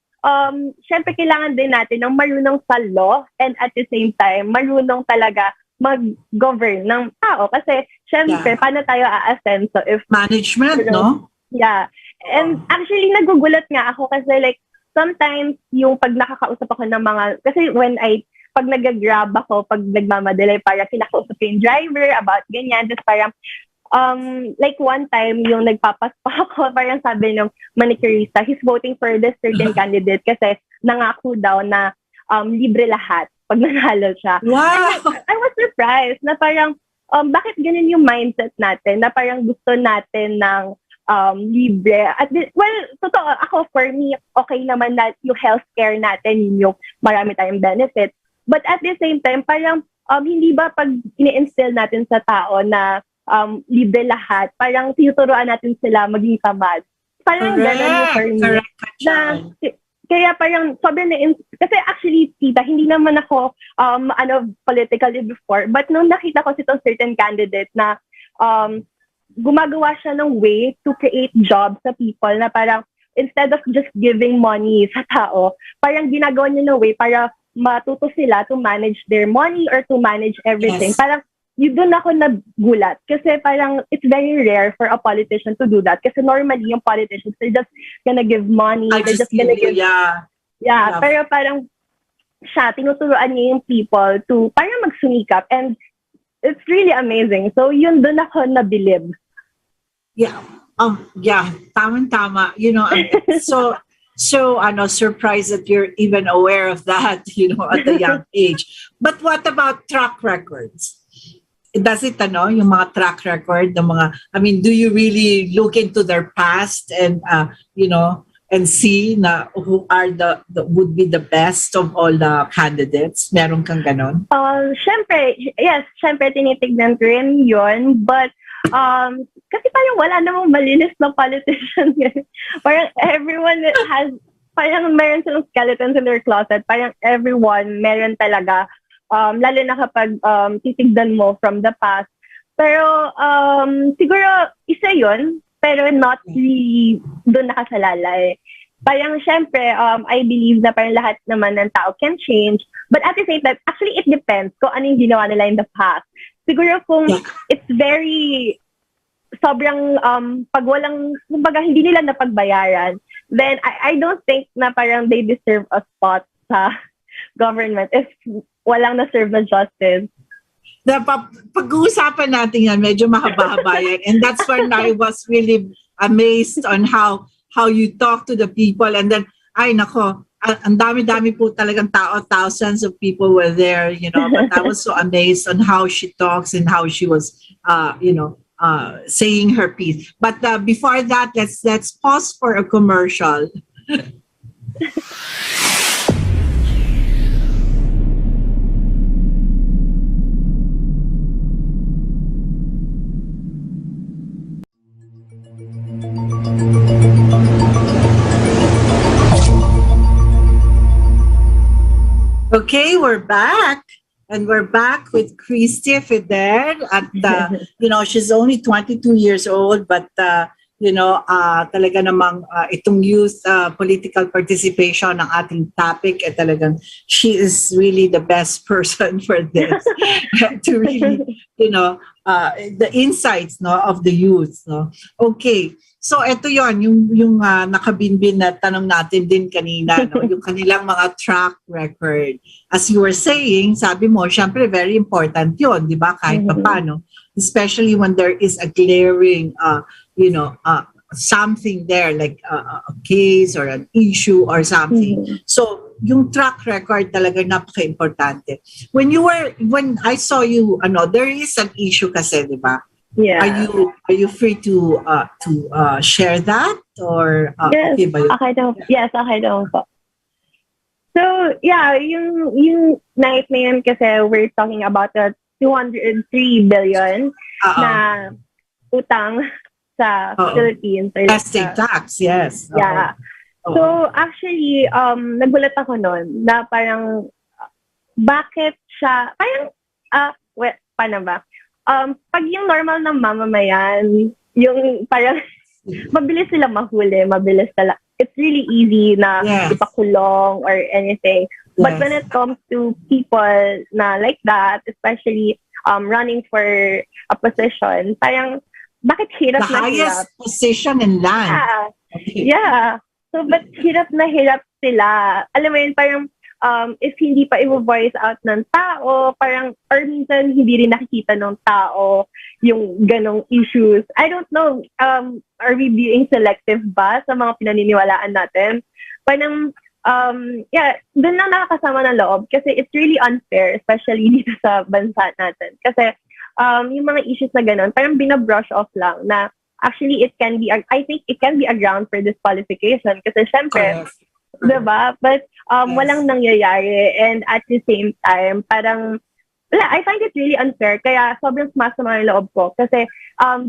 Speaker 3: siyempre, kailangan din natin ng marunong sa law and at the same time, marunong talaga mag-govern ng tao. Kasi, siyempre, paano tayo a-ascenso if...
Speaker 2: Management, no?
Speaker 3: Yeah. And actually, nagugulat nga ako kasi like, sometimes yung pag nakakausap ako ng mga, kasi pag nag-grab ako, pag nagmamadali, parang kinakausap yung driver about ganyan, just parang, like one time, yung nagpapaspa ako, parang sabi ng manicurista, he's voting for this certain candidate kasi nangako daw na libre lahat pag nanalo siya.
Speaker 2: Wow!
Speaker 3: And I was surprised na parang, bakit ganun yung mindset natin, na parang gusto natin ng libre. Well, totoo, ako, for me, okay naman na yung healthcare natin, yung marami tayong benefits. But at the same time, parang hindi ba pag ini-instill natin sa tao na libre lahat, parang tinuturuan natin sila maging tamad. Parang gano'n yung for me. Kaya parang sobrang kasi actually, tita, hindi naman ako politically before, but nung nakita ko si itong certain candidate na gumagawa siya ng way to create jobs sa people na parang instead of just giving money sa tao, parang ginagawa niya ng way para matuto sila to manage their money or to manage everything.
Speaker 2: Yes.
Speaker 3: Parang doon ako nagulat kasi parang it's very rare for a politician to do that kasi normally yung politicians, they're just gonna give money, they're just gonna give... Yeah, pero parang siya, tinuturuan niya yung people to parang magsumikap and it's really amazing. So yun, doon ako nabilib.
Speaker 2: Yeah. Tama. You know, I'm so surprised that you're even aware of that, you know, at a young age. But what about track records? Does it, yung mga track record, I mean, do you really look into their past and, and see na who are the would be the best of all the candidates? Meron kang ganon? Syempre, tinitignan ko rin yun. But, kasi parang wala namang malinis na politician yun. Parang everyone has, parang meron silang skeletons in their closet. Parang everyone meron talaga. Lalo na kapag titignan mo from the past. Pero siguro isa yun, pero not really doon nakasalala eh. Parang syempre, I believe na parang lahat naman ng tao can change. But at the same time, actually it depends kung ano yung ginawa nila in the past. Siguro kung it's very sobrang pag walang, kumbaga hindi nila napagbayaran, then I don't think na parang they deserve a spot sa government if walang na-serve na justice. Pag-uusapan natin yan, medyo mahaba-haba yan. And that's when I was really amazed on how you talk to the people. And then, ay nako, ang dami-dami po talagang tao, thousands of people were there, but I was so amazed on how she talks and how she was, saying her piece. But before that, let's pause for a commercial. Okay, we're back. And we're back with Christy Feder. At, she's only 22 years old, but, talaga namang itong youth political participation ng ating topic, talagang she is really the best person for this. To really, the insights of the youth. Okay. So ito yon yung nakabinbin na tanong natin din kanina, yung kanilang mga track record. As you were saying, sabi mo, syempre very important yon, di ba? Kahit paano, especially when there is a glaring, something there like a case or an issue or something. So yung track record talaga napaka-importante. When I saw you, there is an issue kasi, di ba?
Speaker 3: Yeah.
Speaker 2: Are you free to share that or
Speaker 3: yes,
Speaker 2: okay ba yun?
Speaker 3: Okay daw. Yes, okay daw po. So, yeah, yung night na yun kasi we're talking about the 203 billion na utang sa Philippines.
Speaker 2: Estate tax, yes.
Speaker 3: Yeah. So, actually, nagulat ako nun na parang bakit siya, parang, paano ba? Pag yung normal ng mamamayan, yung parang mabilis sila mahuli, mabilis talaga. It's really easy na ipakulong or anything. But when it comes to people na like that, especially running for a position, parang bakit hirap
Speaker 2: the
Speaker 3: na hirap?
Speaker 2: The highest position in land.
Speaker 3: Yeah.
Speaker 2: Okay.
Speaker 3: Yeah. So, but hirap na hirap sila. Alam mo yun, parang if hindi pa i-voice out ng tao, parang, or minsan hindi rin nakikita ng tao yung ganong issues. I don't know, are we being selective ba sa mga pinaniniwalaan natin? Parang, dun lang nakakasama ng loob kasi it's really unfair, especially dito sa bansa natin. Kasi yung mga issues na ganon, parang binabrush off lang na actually I think it can be a ground for disqualification kasi syempre, diba? But walang nangyayari and at the same time, parang I find it really unfair kaya sobrang sumasama yung loob ko kasi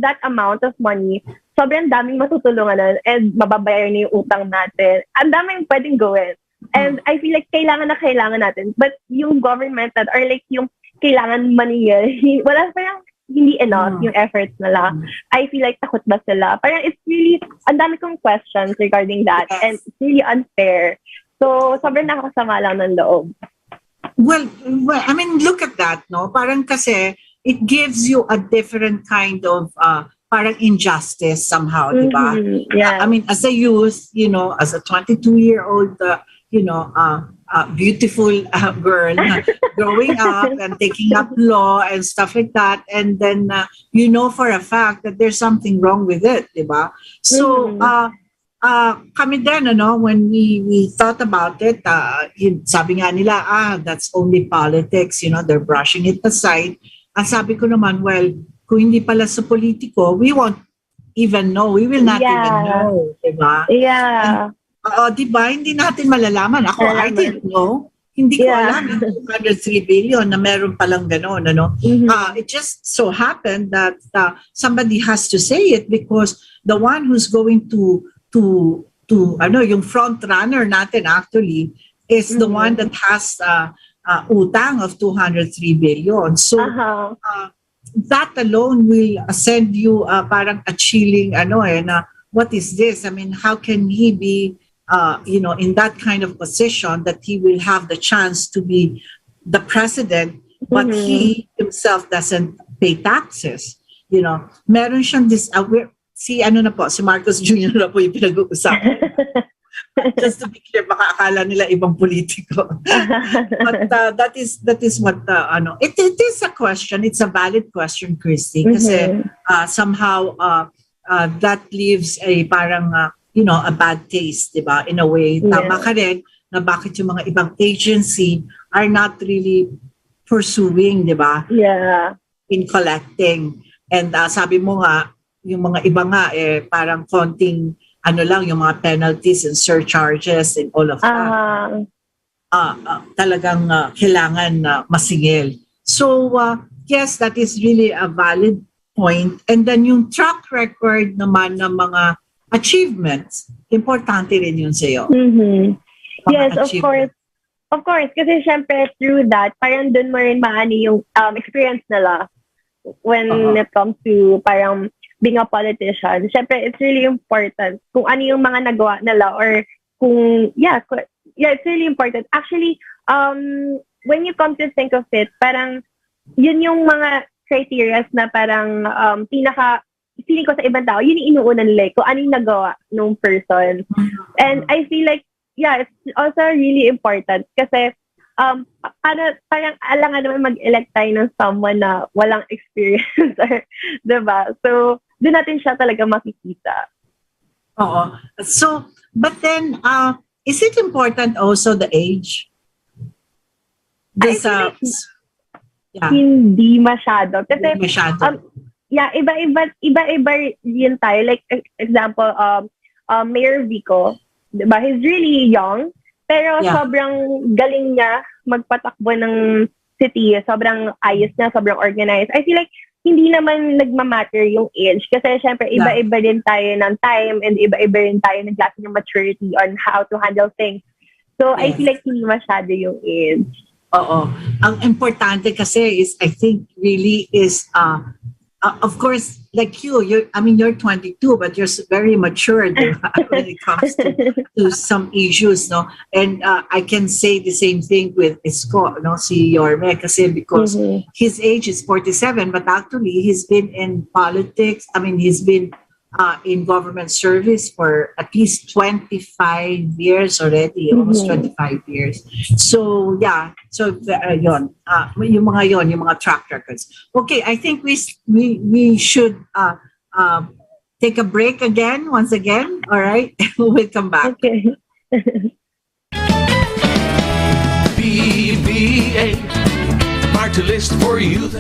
Speaker 3: that amount of money, sobrang daming matutulungan na and mababayaran na yung utang natin. Ang daming pwedeng gawin. And I feel like kailangan natin. But yung government or like yung kailangan maningil, wala parang hindi enough yung efforts nila. I feel like takot ba sila? Parang it's really, ang dami kong questions regarding that and it's really unfair. So, sobrang nakakasama lang ng loob.
Speaker 2: Well, I mean, look at that, no? Parang kasi, it gives you a different kind of, parang injustice somehow, di ba?
Speaker 3: Yeah.
Speaker 2: I mean, as a youth, as a 22-year-old, beautiful girl growing up and taking up law and stuff like that, and then for a fact that there's something wrong with it, diba? So kami din, when we thought about it, sabi nga nila, that's only politics, they're brushing it aside. Sabi ko naman, well, kung hindi pala sa politiko, we won't even know, we will not even know, diba?
Speaker 3: Yeah.
Speaker 2: Diba? Hindi natin malalaman. Ako, I didn't know. Hindi ko alam yung 203 billion na meron palang gano'n. It just so happened that somebody has to say it because the one who's going to yung front runner natin actually is the one that has utang of 203 billion. So, that alone will send you parang a chilling, what is this? I mean, how can he be in that kind of position that he will have the chance to be the president, but he himself doesn't pay taxes. Meron siyang si Marcos Jr. na po yung pinag-uusapan. Just to be clear, baka akala nila ibang politiko. But that is what it is a question. It's a valid question, Christy, kasi somehow that leaves a parang a bad taste, diba? In a way, tama ka rin na bakit yung mga ibang agency are not really pursuing, diba?
Speaker 3: Yeah.
Speaker 2: In collecting. And sabi mo nga, yung mga iba nga parang konting lang yung mga penalties and surcharges and all of that. Talagang kailangan masingil. So yes, that is really a valid point. And then yung track record naman ng mga achievements, importante rin yun sa'yo.
Speaker 3: Yes, of course. Of course, kasi syempre through that, parang dun mo rin maani yung experience nila when it comes to parang being a politician. Syempre, it's really important kung ano yung mga nagawa nila or kung, it's really important. Actually, when you come to think of it, parang yun yung mga criteria na parang feeling ko sa ibang tao, yun yung inuuna nila kung ano yung nagawa nung person. And I feel like, it's also really important kasi parang alangan naman mag-elect tayo ng someone na walang experience or, diba? So, doon natin siya talaga makikita.
Speaker 2: Oo. So, but then, is it important also the age?
Speaker 3: Hindi masyado. Kasi, iba-iba yun tayo. Like, example, Mayor Vico, diba? He's really young, pero sobrang galing niya magpatakbo ng city. Sobrang ayos niya, sobrang organized. I feel like hindi naman nagmamatter yung age. Kasi syempre, iba-iba din tayo ng time and iba-iba rin tayo ng klase ng maturity on how to handle things. So, I feel like hindi masyado yung age.
Speaker 2: Oo. Ang importante kasi is, I think, really is, of course, like you're 22, but you're very mature when it comes to some issues, no? And I can say the same thing with Isko, no? Si Yorme, kasi because his age is 47, but actually he's been in politics. I mean, he's been in government service for at least 25 years already, almost 25 years. So, yung mga track records. Okay, I think we should take a break once again. All right, we'll come back.
Speaker 3: Okay.
Speaker 7: PBA, party list for youth.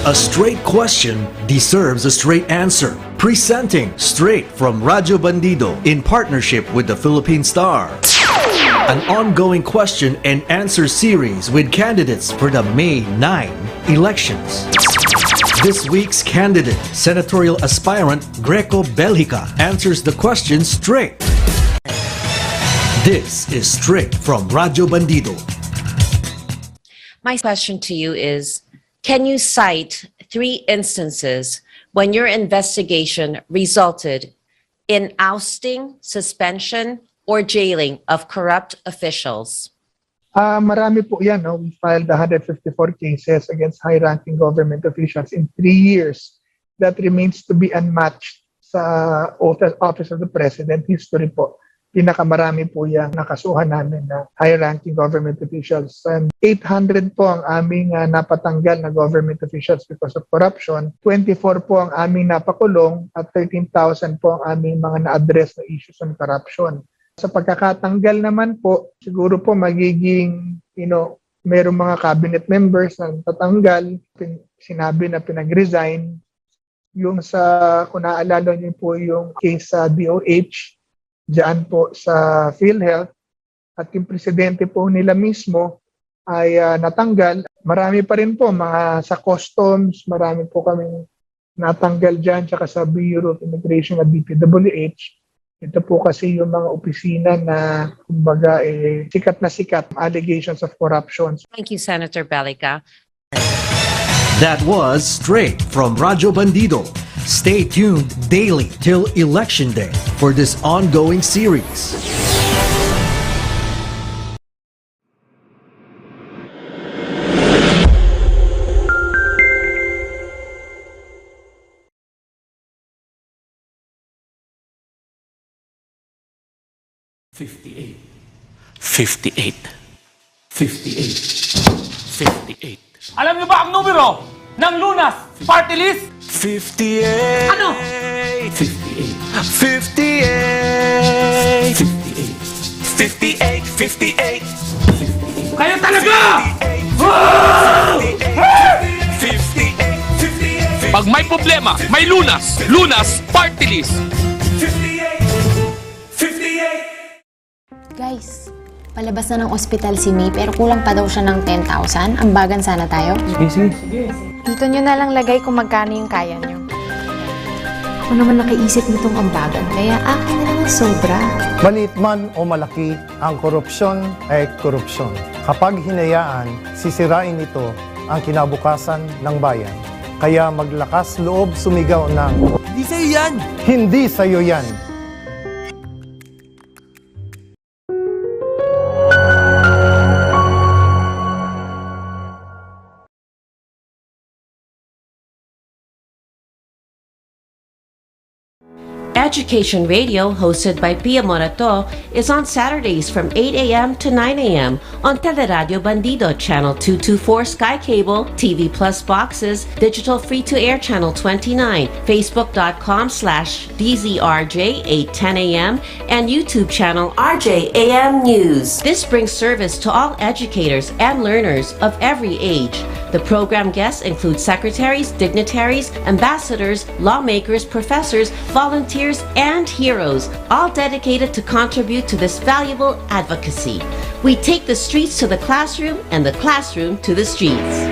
Speaker 8: A straight question deserves a straight answer. Presenting straight from Radyo Bandido in partnership with the Philippine Star. An ongoing question and answer series with candidates for the May 9 elections. This week's candidate, senatorial aspirant Greco Belhica, answers the question straight. This is straight from Radyo Bandido.
Speaker 1: My question to you is, can you cite 3 instances when your investigation resulted in ousting, suspension, or jailing of corrupt officials?
Speaker 9: Marami po yan. No? We filed 154 cases against high-ranking government officials in 3 years. That remains to be unmatched sa Office of the President history po. Pinakamarami po yung nakasuhan namin na high-ranking government officials. And 800 po ang aming napatanggal na government officials because of corruption. 24 po ang aming napakulong at 13,000 po ang aming mga na-address na issues on corruption. Sa pagkakatanggal naman po, siguro po magiging, mayroong mga cabinet members na tatanggal, sinabi na pinag-resign. Yung kung naalala niyo po yung case sa DOH, diyan po sa PhilHealth, at yung presidente po nila mismo ay natanggal. Marami pa rin po, mga sa customs, marami po kaming natanggal dyan, tsaka sa Bureau of Immigration at DPWH. Ito po kasi yung mga opisina na, kumbaga, sikat na sikat, allegations of corruption.
Speaker 1: Thank you, Senator Bellica.
Speaker 8: That was straight from Radyo Bandido. Stay tuned daily till Election Day for this ongoing series.
Speaker 7: 58. 58. 58. 58.
Speaker 10: Alam niyo ba ang numero ng Lunas Party List?
Speaker 7: 58.
Speaker 10: Ano?
Speaker 7: 58.
Speaker 10: 58!
Speaker 7: 58. 58. 58.
Speaker 10: Kayo talaga!
Speaker 7: 58.
Speaker 10: Pag may problema, may Lunas! Lunas Party List!
Speaker 7: 58.
Speaker 11: Guys, palabas na ng ospital si May pero kulang pa daw siya ng 10,000. Ambagan sana tayo.
Speaker 10: Sige.
Speaker 11: Dito nyo na lang lagay kung magkano yung kaya nyo.
Speaker 12: Ako naman nakaisip nitong ambagan, kaya akin na lang ang sobra.
Speaker 13: Maliit man o malaki, ang korupsyon ay korupsyon. Kapag hinayaan, sisirain ito ang kinabukasan ng bayan. Kaya maglakas loob sumigaw ng,
Speaker 10: Hindi sa'yo yan!
Speaker 13: hindi sa'yo yan.
Speaker 1: Education Radio, hosted by Pia Morato, is on Saturdays from 8 a.m. to 9 a.m. on Teleradio Bandido, Channel 224 Sky Cable, TV Plus boxes, digital free-to-air Channel 29, Facebook.com/DZRJ 8:10 a.m., and YouTube channel RJ AM News. This brings service to all educators and learners of every age. The program guests include secretaries, dignitaries, ambassadors, lawmakers, professors, volunteers, and heroes, all dedicated to contribute to this valuable advocacy. We take the streets to the classroom and the classroom to the streets.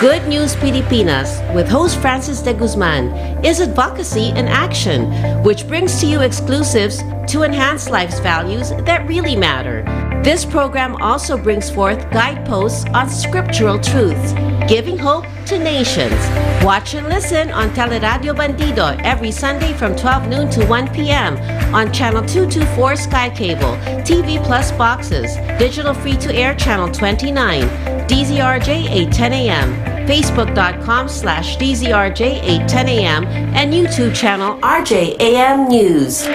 Speaker 1: Good News Pilipinas with host Francis de Guzman is advocacy in action, which brings to you exclusives to enhance life's values that really matter. This program also brings forth guideposts on scriptural truths, giving hope to nations. Watch and listen on Teleradio Bandido every Sunday from 12 noon to 1 p.m. on Channel 224 Sky Cable, TV Plus boxes, digital free-to-air Channel 29, DZRJ 8:10 a.m., Facebook.com/DZRJ 8:10 a.m., and YouTube channel RJ AM News.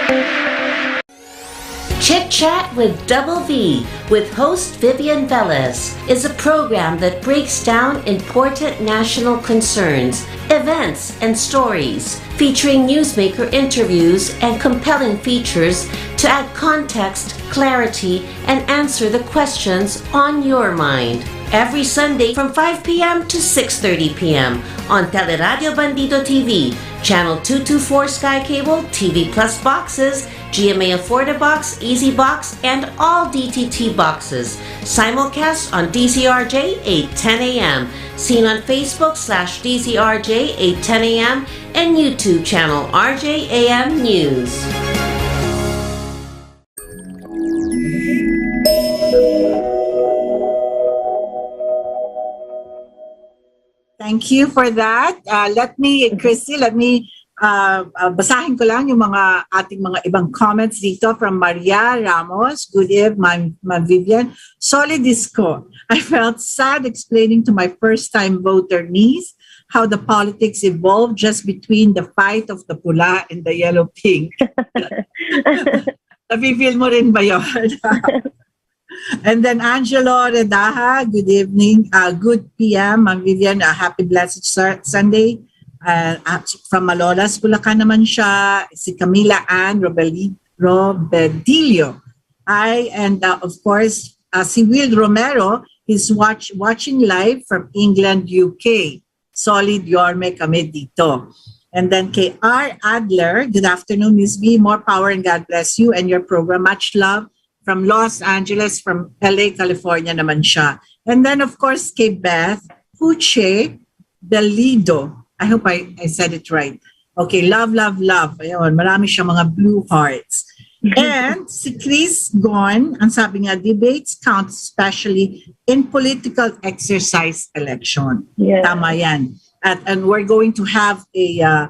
Speaker 1: Chit Chat with Double V with host Vivian Velez is a program that breaks down important national concerns, events, and stories, featuring newsmaker interviews and compelling features to add context, clarity, and answer the questions on your mind. Every Sunday from 5 p.m. to 6:30 p.m. on Teleradio Bandido TV, Channel 224 Sky Cable, TV Plus boxes, GMA Affordabox, Easy Box, and all DTT boxes. Simulcast on DZRJ 8:10 a.m. Seen on Facebook/DZRJ 8:10 a.m. and YouTube channel RJ AM News.
Speaker 2: Thank you for that. Christy, basahin ko lang yung mga ating mga ibang comments dito from Maria Ramos. Good evening, Ma'am Vivian. Solid disco. I felt sad explaining to my first-time voter niece how the politics evolved just between the fight of the pula and the yellow pink. Nafe-feel mo rin ba yun? And then Angelo Redaha, good evening, good PM, Ma'am Vivian, happy blessed Sunday. From Malolas, Bulacan naman siya, si Camila Ann Robedillo. And of course, si Will Romero, he's watching live from England, UK. Solid Yorme kami dito. And then kay R. Adler, good afternoon, Ms. V. More power and God bless you and your program. Much love. From Los Angeles, from LA, California naman siya. And then, of course, kay Beth Puche Belido. I hope I said it right. Okay, love. Ayun, marami siyang mga blue hearts. And si Chris Gon, ang sabi nga, debates count especially in political exercise election.
Speaker 3: Yeah.
Speaker 2: Tama yan. And we're going to have a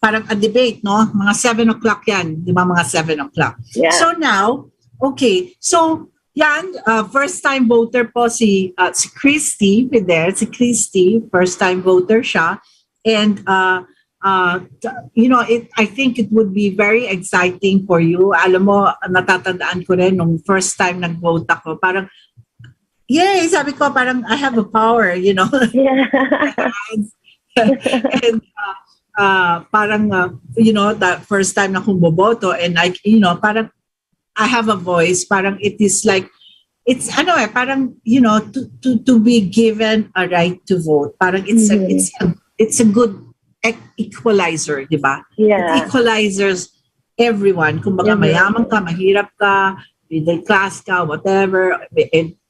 Speaker 2: parang a debate, no? Mga 7 o'clock yan. Di ba mga 7 o'clock?
Speaker 3: Yeah.
Speaker 2: So now, okay. So, yan, first-time voter po si Christy. Si Christy, first-time voter siya. And I think it would be very exciting for you. Alam mo, natatandaan ko rin nung first time nag-vote ako, parang, yay, sabi ko, parang I have a power,
Speaker 3: Yeah.
Speaker 2: and parang, the first time na akong boboto, and parang I have a voice, parang it is like, it's parang, to be given a right to vote. Parang it's a good equalizer, di ba?
Speaker 3: Yeah.
Speaker 2: It equalizes everyone. Kumbaga, mayaman ka, mahirap ka, middle class ka, whatever,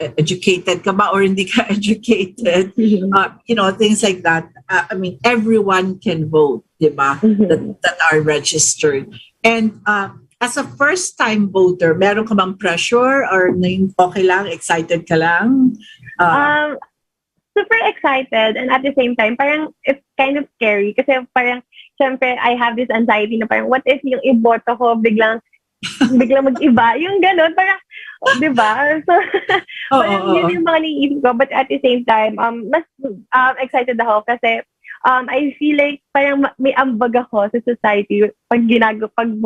Speaker 2: educated ka ba or hindi ka educated, things like that. Everyone can vote, di ba? That are registered. And as a first-time voter, meron ka bang pressure or okay lang, excited ka lang?
Speaker 3: Super excited, and at the same time, parang it's kind of scary kasi parang, syempre, I have this anxiety na parang, what if yung iboto ko biglang mag-iba? Yung ganun, parang, di ba? So, parang yun yung mga naiisip ko. But at the same time, mas excited ako kasi I feel like parang may ambag ako sa society pag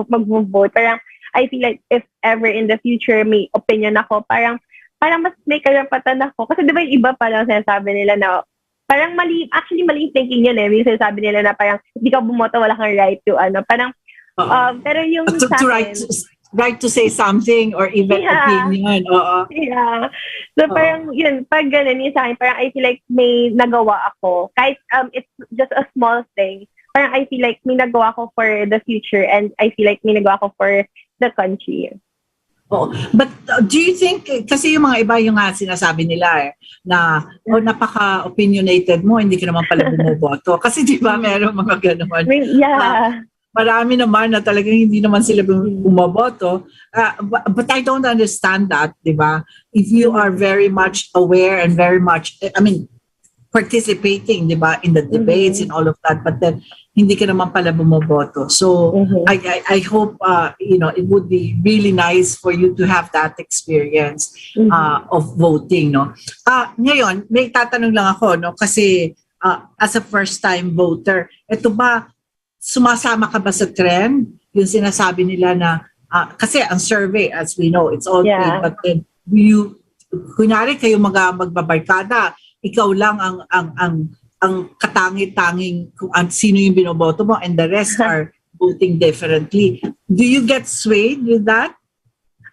Speaker 3: mag-vote. Parang I feel like if ever in the future may opinion ako, parang mas may karapatan ako. Kasi di ba yung iba parang sinasabi nila na parang mali thinking yun eh. May sinasabi nila na parang hindi ka bumoto, wala kang right to parang pero yung sa akin,
Speaker 2: right to say something or even opinion.
Speaker 3: Yeah. So parang yun, pag ganun yung sa akin, parang I feel like may nagawa ako. Kahit it's just a small thing. Parang I feel like may nagawa ako for the future and I feel like may nagawa ako for the country.
Speaker 2: Oh, but do you think, kasi yung mga iba yung sinasabi nila na napaka-opinionated mo, hindi ka naman pala bumoboto. Kasi di ba meron mga gano'n.
Speaker 3: Yeah.
Speaker 2: Marami naman na talagang hindi naman sila bumoboto. But I don't understand that, di ba? If you are very much aware and very much, participating, di ba, in the debates and all of that, but then hindi ka naman pala bumoboto. So I hope it would be really nice for you to have that experience of voting, no. Ngayon may tatanong lang ako, no, kasi as a first time voter, ito ba sumasama ka ba sa trend? Yung sinasabi nila na kasi ang survey, as we know, it's all paid, but then kunyari kayo magbabarkada, ikaw lang ang katangi-tanging kung sino yung binoboto mo and the rest are voting differently. Do you get swayed with that?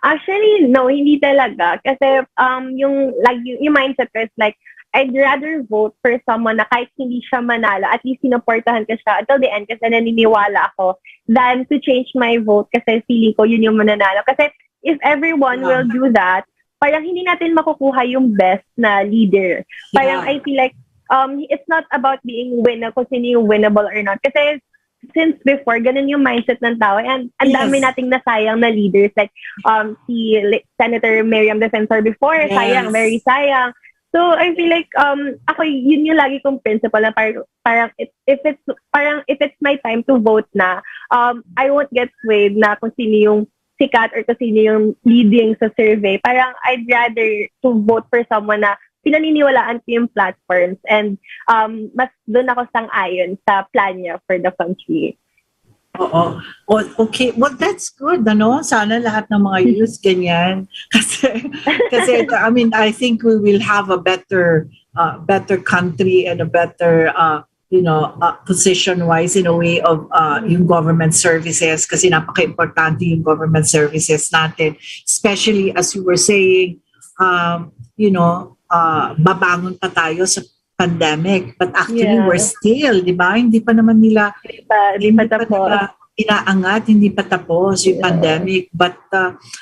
Speaker 3: Actually, no, hindi talaga. Kasi yung mindset ko is like, I'd rather vote for someone na kahit hindi siya manalo, at least sinuportahan ka siya until the end kasi naniniwala ako, than to change my vote kasi feeling ko yun yung mananalo. Kasi if everyone will do that, parang hindi natin makukuha yung best na leader. Parang I feel like it's not about being kung sino yung winnable or not. Kasi since before, ganun yung mindset ng tao. And ang dami nating nasayang na leaders. Like si Senator Miriam Defensor before, sayang, very sayang. So I feel like ako yun yung lagi kong principle na parang if it's my time to vote na, I won't get swayed na kung sino yung sikat or kung sino yung leading sa survey. Parang I'd rather to vote for someone na pinaniniwalaan ko yung platforms and mas doon ako sang-ayon sa plan niya for the country.
Speaker 2: Oo. Okay. Well, that's good, ano? Sana lahat ng mga youth ganyan. Kasi I think we will have a better country and a better position-wise in a way of yung government services, kasi napaka-importante yung government services natin. Especially as you were saying, babangon pa tayo sa pandemic, but actually we're still, di ba? Hindi pa naman nila inaangat, hindi pa tapos yung pandemic, but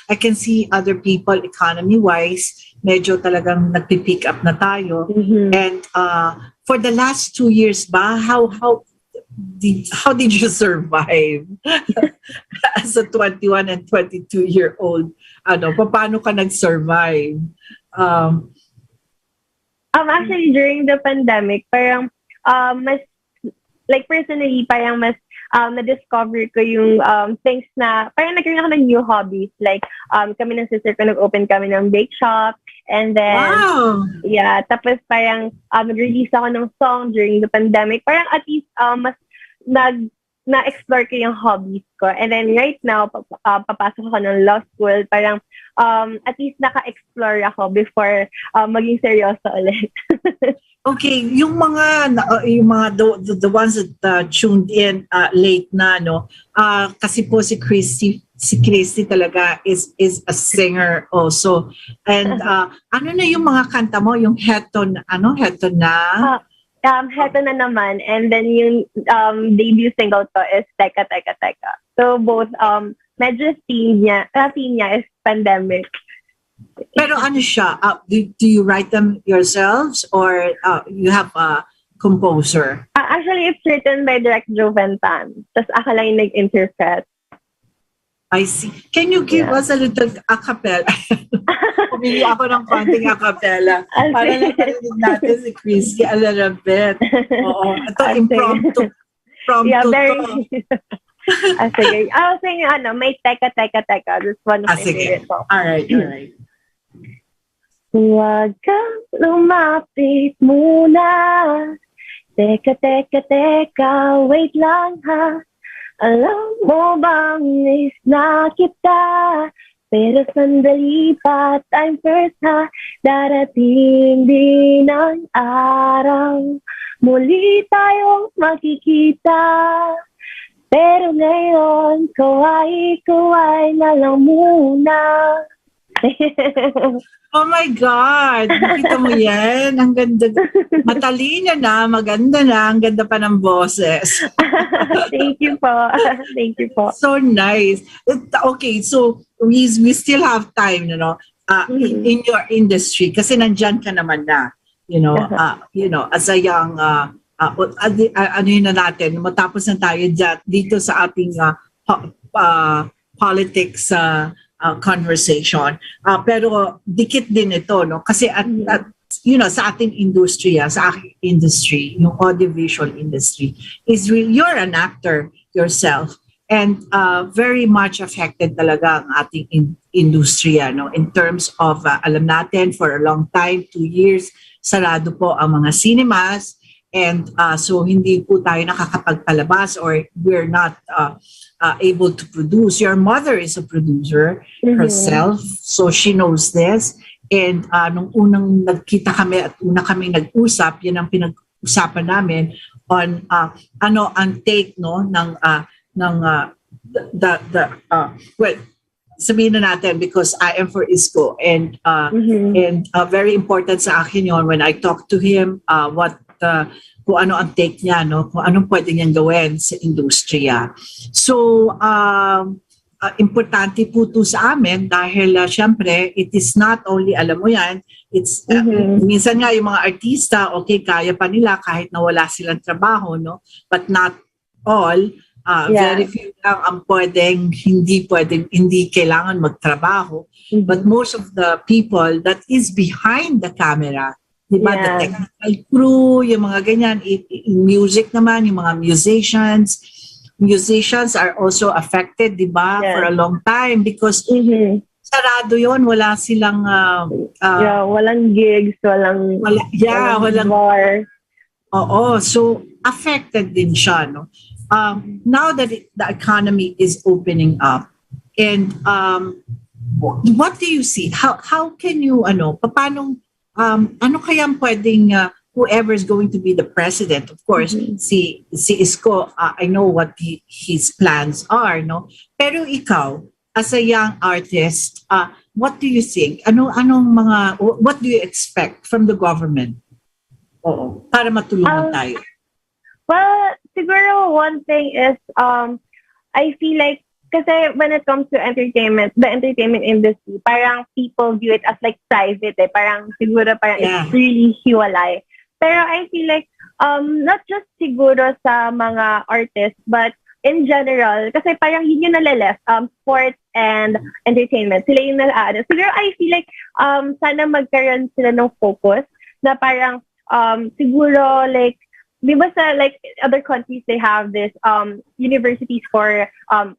Speaker 2: I can see other people economy-wise, medyo talagang nagpipick up na tayo. And for the last 2 years ba, how did you survive as a 21 and 22-year-old? Paano ka nag-survive?
Speaker 3: Actually, during the pandemic, parang mas, like personally, parang mas na-discover ko yung things na, parang nagkaroon ako ng new hobbies. Like, kami ng sister ko, nag-open kami ng bake shop. And then, yeah, tapos parang nag-release ako ng song during the pandemic. Parang at least, mas na-explore ko yung hobbies ko. And then right now, papasok ako ng law school. Parang at least naka-explore ako before maging seryoso ulit.
Speaker 2: Okay, yung mga the ones that tuned in late na, no, kasi po si Christy talaga is a singer also. And ano na yung mga kanta mo, yung heto na
Speaker 3: Heto na naman. And then yung debut single to is Teka Teka Teka. So both medyo theme niya is pandemic.
Speaker 2: Pero ano siya, do you write them yourselves or you have a composer?
Speaker 3: Actually, it's written by Direct Joe Ventan. Tapos ako lang yung nag-interpret.
Speaker 2: I see. Can you give us a little acapella? Pumili ako ng konting acapella. Para lang marinig natin si Christy a little bit. Oo. Ito, impromptu.
Speaker 3: Yeah, very... sige. I'll sing may Teka Teka Teka. This one of my favorite songs.
Speaker 2: Alright.
Speaker 3: Huwag kang lumapit muna. Teka, teka, teka, wait lang ha. Alam mo bang miss na kita? Pero sandali pa, time first ha. Darating din ang araw. Muli tayong makikita. Pero ngayon, kaway na lang muna.
Speaker 2: Oh my God! Nakita mo yan? Ang ganda. Matalino na, maganda na, ang ganda pa ng boses.
Speaker 3: Thank you po. Thank you po.
Speaker 2: So nice. Okay, so we still have time, in your industry kasi nandyan ka naman na, as a young, ano yun na natin, matapos na tayo dito sa ating politics conversation. Pero dikit din ito, no? Kasi sa ating industriya, sa aking industry, yung audiovisual industry, you're an actor yourself and very much affected talaga ang ating industriya, no? In terms of, alam natin, for a long time, 2 years, sarado po ang mga cinemas and so hindi po tayo nakakapagpalabas or we're not able to produce. Your mother is a producer herself, so she knows this. And nung unang nagkita kami at una kaming nag-usap, yan ang pinag-usapan namin on ang take ng well, sabihin na natin because I am for ISCO and very important sa akin yon when I talk to him kung ano ang take niya, no? Kung anong pwede niyang gawin sa industriya. So, importante po ito sa amin dahil syempre, it is not only, alam mo yan, it's, minsan nga yung mga artista, okay, kaya pa nila kahit nawala silang trabaho, no? But not all. Very few lang ang hindi kailangan magtrabaho. But most of the people that is behind the camera, diba? The technical crew, yung mga ganyan, music naman, yung mga musicians are also affected, diba? For a long time because sarado yon, wala silang
Speaker 3: walang gigs, walang bar.
Speaker 2: Oo, so affected din siya, no? Now that the economy is opening up and what do you see? How can you paano ano kaya pwedeng whoever is going to be the president, of course, si Isko, I know what his plans are, no? Pero ikaw, as a young artist, what do you think? What do you expect from the government? Para matulungan tayo.
Speaker 3: Well, siguro one thing is, I feel like kasi when it comes to entertainment, the entertainment industry, parang people view it as like private Parang siguro it's really hiwalay. Pero I feel like not just siguro sa mga artists, but in general, kasi parang yun yung nalileft, sports and entertainment. Sila yung nalaano. Siguro I feel like sana magkaroon sila ng focus na parang siguro like di ba sa like other countries, they have this universities for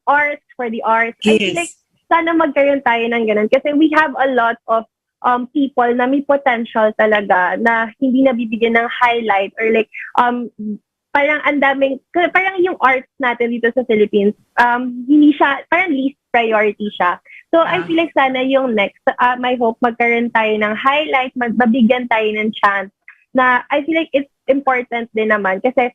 Speaker 3: arts, for the arts. I feel like sana magkaroon tayo ng ganun. Kasi we have a lot of people na may potential talaga na hindi nabibigyan ng highlight or like parang ang daming, parang yung arts natin dito sa Philippines, hindi siya, parang least priority siya. So I feel like sana yung next, my hope magkaroon tayo ng highlight, mabigyan tayo ng chance na I feel like it's important din naman kasi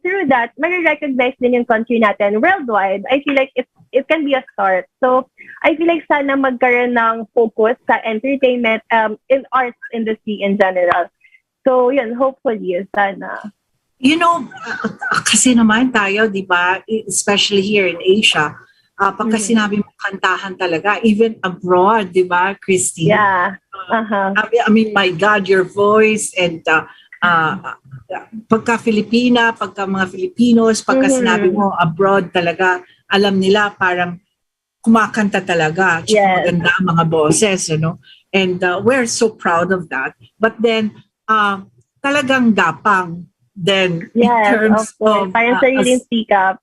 Speaker 3: through that, ma-recognize din yung country natin worldwide. I feel like it can be a start. So, I feel like sana magkaroon ng focus sa entertainment in arts industry in general. So, yun, hopefully, sana.
Speaker 2: You know, kasi naman tayo, di ba, especially here in Asia, pagka sinabi mo kantahan talaga, even abroad, di ba, Christine?
Speaker 3: Yeah.
Speaker 2: I mean, my God, your voice and pagka Filipina, pagka mga Filipinos, pagka sinabi mo abroad talaga, alam nila parang kumakanta talaga. Tsaka maganda ang mga boses, And we're so proud of that. But then, talagang gapang. Then, in terms of
Speaker 3: parang sariling sikap.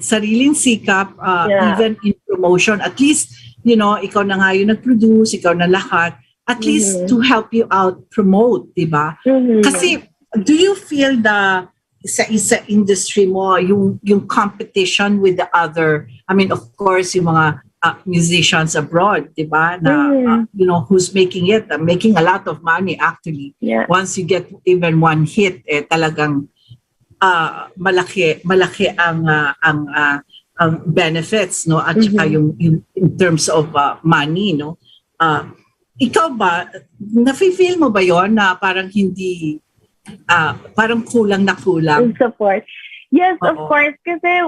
Speaker 2: Sariling sikap, even in promotion. At least, ikaw na nga yung nag-produce, ikaw na lahat. At least to help you out promote, di ba? Kasi, do you feel sa industry mo, yung competition with the other, I mean, of course, yung mga musicians abroad, di ba? Na, who's making it, making a lot of money actually.
Speaker 3: Yeah.
Speaker 2: Once you get even one hit, talagang malaki ang benefits, no? At saka yung in terms of money, no? Ikaw ba, nafe-feel mo ba yon na parang hindi, parang kulang na kulang?
Speaker 3: Support. Yes, of course. Kasi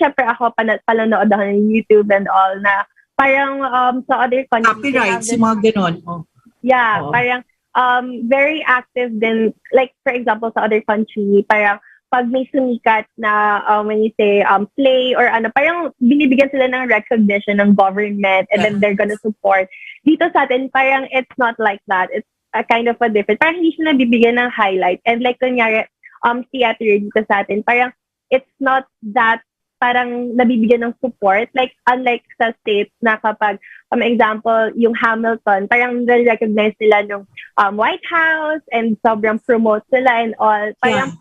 Speaker 3: syempre ako palanood ako ng YouTube and all na parang sa other countries.
Speaker 2: Copyrights, yung mga ganon.
Speaker 3: Yeah, parang very active din. Like for example, sa other country, parang pag may sumikat na when you say play or ano, parang binibigyan sila ng recognition ng government and then they're gonna support. Dito sa atin, parang it's not like that. It's a kind of a different. Parang hindi sila nabibigyan ng highlight. And like kunyari, theater dito sa atin, parang it's not that parang nabibigyan ng support. Like unlike sa States na kapag, example, yung Hamilton, parang recognize nila ng White House and sobrang promote sila and all. Parang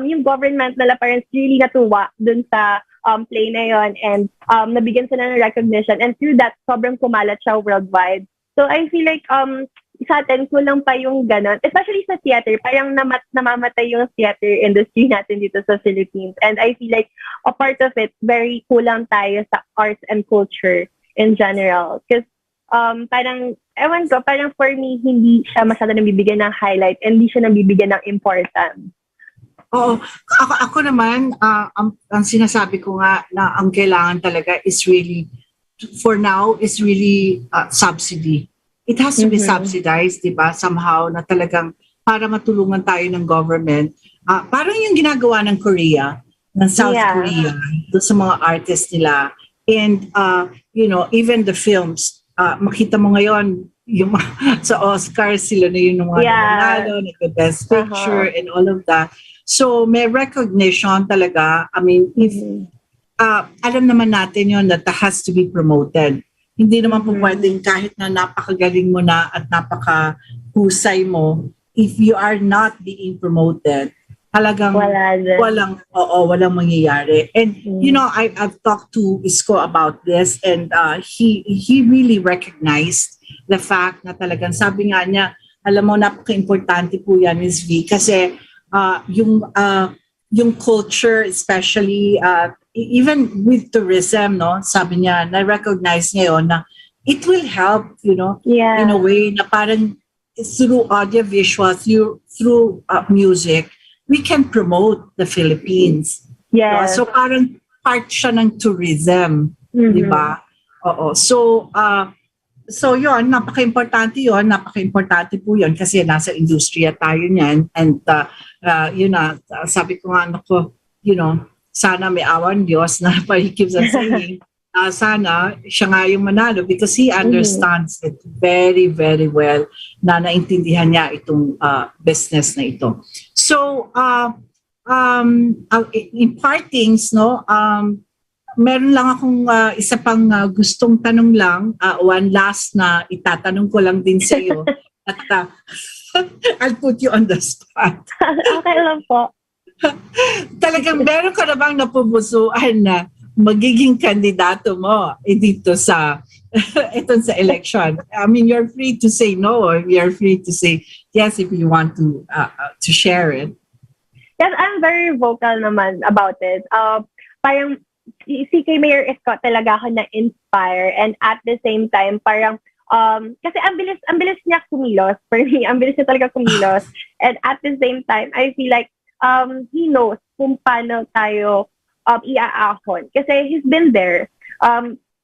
Speaker 3: yung government nila parang really natuwa dun sa play na yon and nabigyan sila ng recognition and through that sobrang kumalat siya worldwide. So I feel like sa atin kulang pa yung ganon, especially sa theater, parang namamatay yung theater industry natin dito sa Philippines and I feel like a part of it, very kulang tayo sa arts and culture in general because parang ewan ko, parang for me hindi siya masyado nabibigyan ng highlight and hindi siya nabibigyan ng importance.
Speaker 2: Oo. Ako naman, ang sinasabi ko nga na ang kailangan talaga is really, for now, is really subsidy. It has to be subsidized, di ba? Somehow na talagang para matulungan tayo ng government. Parang yung ginagawa ng Korea, ng South Korea, doon sa mga artists nila. And, even the films, makita mo ngayon, yung sa Oscars, sila na yung mga nanalo, nag-best picture and all of that. So may recognition talaga. I mean, if alam naman natin yon that has to be promoted. Hindi naman po pwedeng kahit na napakagaling mo na at napakahusay mo, if you are not being promoted, talagang walang mangyayari. And I've talked to Isko about this and he really recognized the fact na talagang sabi nga niya, alam mo napaka-importante po yan, Ms. V, kasi yung culture, especially even with tourism, no, sabi niya, na-recognize niya yun na it will help, in a way na parang through audiovisual, through music, we can promote the Philippines.
Speaker 3: Yeah.
Speaker 2: So parang part siya ng tourism, di ba? Oo. So yun, napaka-importante po yun kasi nasa industriya tayo niyan and sabi ko nga sana may awan Diyos na he keeps on saying sana siya nga yung manalo because he understands it very, very well na naintindihan niya itong business na ito. So, in partings, no, meron lang akong isa pang gustong tanong lang, one last na itatanong ko lang din sa iyo. At I'll put you on the spot.
Speaker 3: Okay lang po.
Speaker 2: Talagang meron ka na bang napupusuan na magiging kandidato mo dito sa itong sa election? I mean, you're free to say no or you're free to say yes if you want to share it.
Speaker 3: Yes, I'm very vocal naman about it. Parang si kay Mayor Isko talaga ako na-inspire, and at the same time parang kasi ang bilis niya kumilos. For me, ang bilis niya talaga kumilos. And at the same time, I feel like he knows kung paano tayo iaahon. Kasi he's been there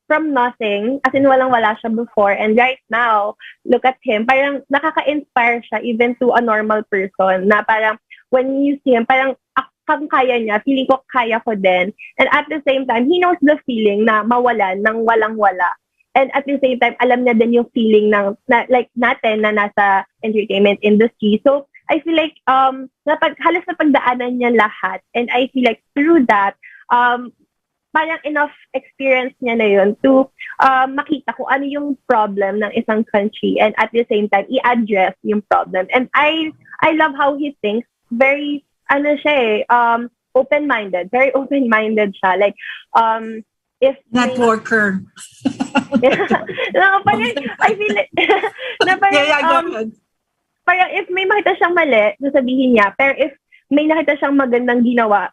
Speaker 3: from nothing, as in walang-wala siya before. And right now, look at him. Parang nakaka-inspire siya even to a normal person na parang when you see him, parang kung kaya niya, feeling ko kaya ko din. And at the same time, he knows the feeling na mawalan ng walang-wala. And at the same time, alam niya din yung feeling ng like natin na nasa entertainment industry. So, I feel like halos napagdaanan niya lahat. And I feel like through that, parang enough experience niya na yun to makita kung ano yung problem ng isang country, and at the same time, i-address yung problem. And I love how he thinks. Very, open-minded. Very open-minded siya. Like, if
Speaker 2: networker.
Speaker 3: No, parang, I feel like, na parang, parang if may makita siyang mali, sasabihin niya. Pero if may nakita siyang magandang ginawa,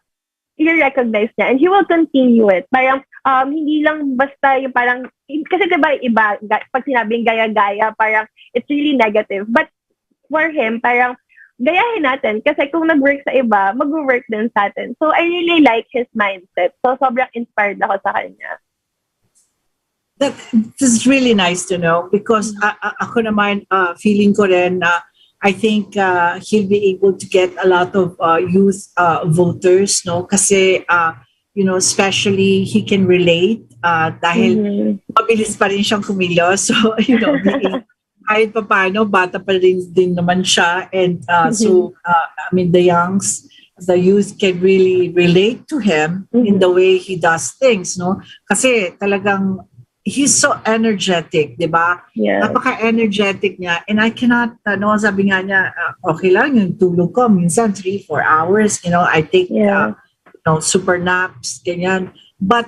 Speaker 3: i-recognize niya and he will continue it. Parang, hindi lang basta yung parang, kasi diba iba, pag sinabing gaya-gaya, parang it's really negative. But for him, parang, gayahin natin. Kasi kung nag-work sa iba, mag-work din sa atin. So, I really like his mindset. So, sobrang inspired ako sa kanya.
Speaker 2: That is really nice to know because ako naman, feeling ko rin I think he'll be able to get a lot of youth voters, no? Kasi, especially he can relate dahil mabilis pa rin siyang kumilos. So, kahit pa paano, bata pa rin din naman siya. And so, I mean, the youth can really relate to him in the way he does things, no? Kasi talagang, he's so energetic, di ba?
Speaker 3: Yeah.
Speaker 2: Napaka-energetic niya. And I cannot, sabi nga niya, okay lang yung tulog ko, minsan 3-4 hours, I take, super naps, ganyan. But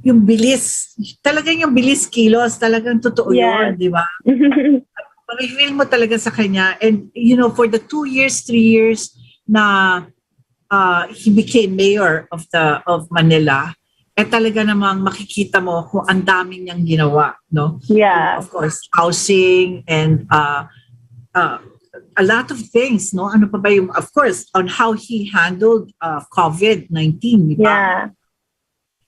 Speaker 2: yung bilis, talagang yung bilis kilos, talagang totoo yun, di ba? Pag-feel mo talaga sa kanya. And, for the 2 years, 3 years na he became mayor of Manila, talaga namang makikita mo kung ang daming niyang ginawa, no?
Speaker 3: Yeah.
Speaker 2: Of course, housing and a lot of things, no? Ano pa ba yung, of course, on how he handled COVID-19, di ba?
Speaker 3: Yeah.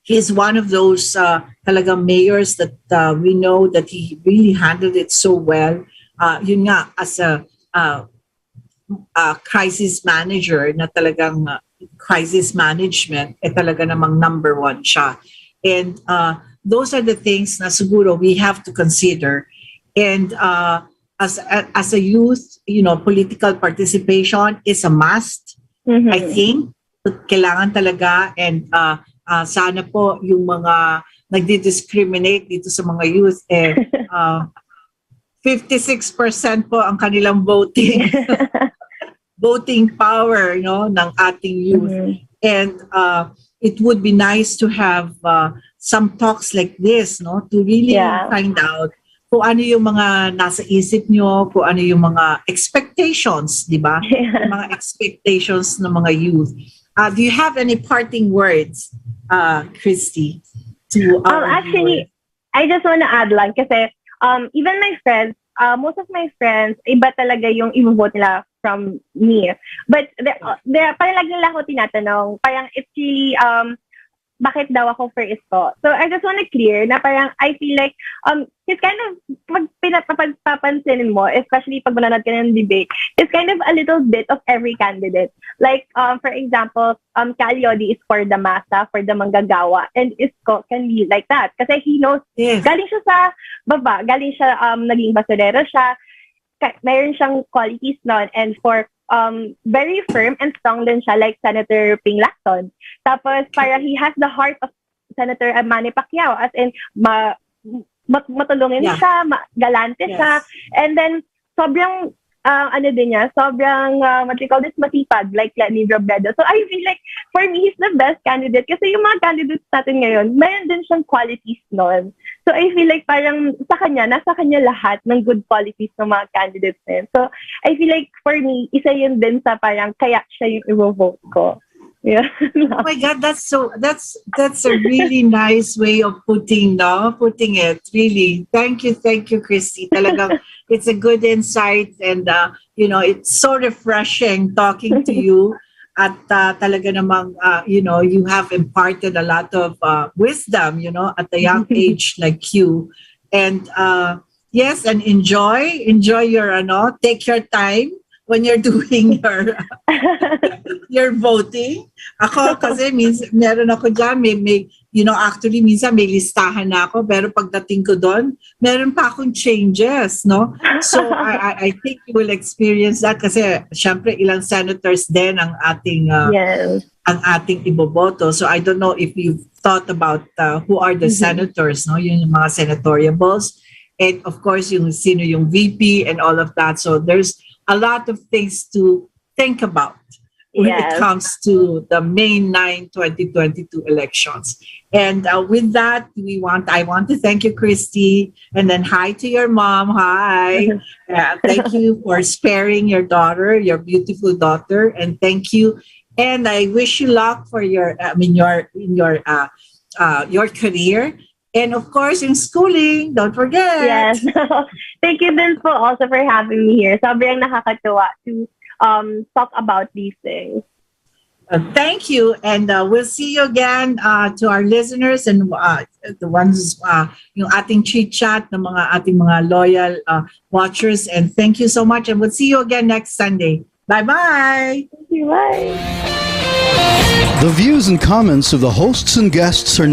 Speaker 2: He's one of those talagang mayors that we know that he really handled it so well. Yun nga, as a crisis manager na talagang crisis management, talaga namang number one siya. And those are the things na siguro we have to consider. And as a youth, political participation is a must. I think kailangan talaga, and sana po yung mga nagdi-discriminate dito sa mga youth 56% po ang kanilang voting power, ng ating youth. And it would be nice to have some talks like this, to really find out kung ano yung mga nasa isip nyo, kung ano yung mga expectations, di ba? Yung mga expectations ng mga youth. Do you have any parting words, Christy, to our
Speaker 3: actually, I just want to add lang kasi even my friends, most of my friends, iba talaga yung i-vote nila from me. But parang lagi nila ako tinatanong, parang it's really, bakit daw ako for Isko? So I just want to clear na parang I feel like it's kind of, papansinin mo, especially pag manonood ka ng debate, it's kind of a little bit of every candidate. Like, for example, Calyodi is for the masa, for the manggagawa, and Isko can be like that. Kasi he knows, galing siya sa baba, galing siya, naging basurero siya, mayroon siyang qualities nun, and very firm and strong din siya, like Senator Ping Lacson. Tapos parang he has the heart of Senator Manny Pacquiao, as in matulungin siya, galante siya, and then sobrang what you call this, masipag, like Lenny Robredo. So I feel like, for me, he's the best candidate. Kasi yung mga candidates natin ngayon, mayroon din siyang qualities nun. So I feel like parang nasa kanya lahat ng good qualities ng mga candidates na yun. So I feel like, for me, isa yun din sa parang kaya siya yung i-vote ko. Yeah.
Speaker 2: Oh my God, that's a really nice way of putting it. Really, thank you, Christy. Talagang it's a good insight, and it's so refreshing talking to you. At talaga namang you have imparted a lot of wisdom, at a young age like you, and yes, and enjoy your take your time when you're doing your voting. Ako kasi meron ako dyan, may actually minsan may listahan na ako, pero pagdating ko doon, meron pa akong changes, no? So I think you will experience that kasi syempre ilang senators din ang ating iboboto. So I don't know if you've thought about who are the senators, no? Yung mga senatoriables, and of course yung sino yung VP and all of that. So there's a lot of things to think about when it comes to the May 9, 2022 elections. And with that, I want to thank you, Christy, and then hi to your mom. Hi. Thank you for sparing your daughter, your beautiful daughter, and thank you. And I wish you luck for your career. And of course, in schooling, don't forget.
Speaker 3: Yes. Thank you din po also for having me here. Sobrang nakakatuwa to talk about these things.
Speaker 2: Thank you. And we'll see you again to our listeners and the ones, yung ating chit chat, ng ating mga loyal watchers. And thank you so much. And we'll see you again next Sunday. Bye-bye.
Speaker 3: Thank you. Bye.
Speaker 14: The views and comments of the hosts and guests are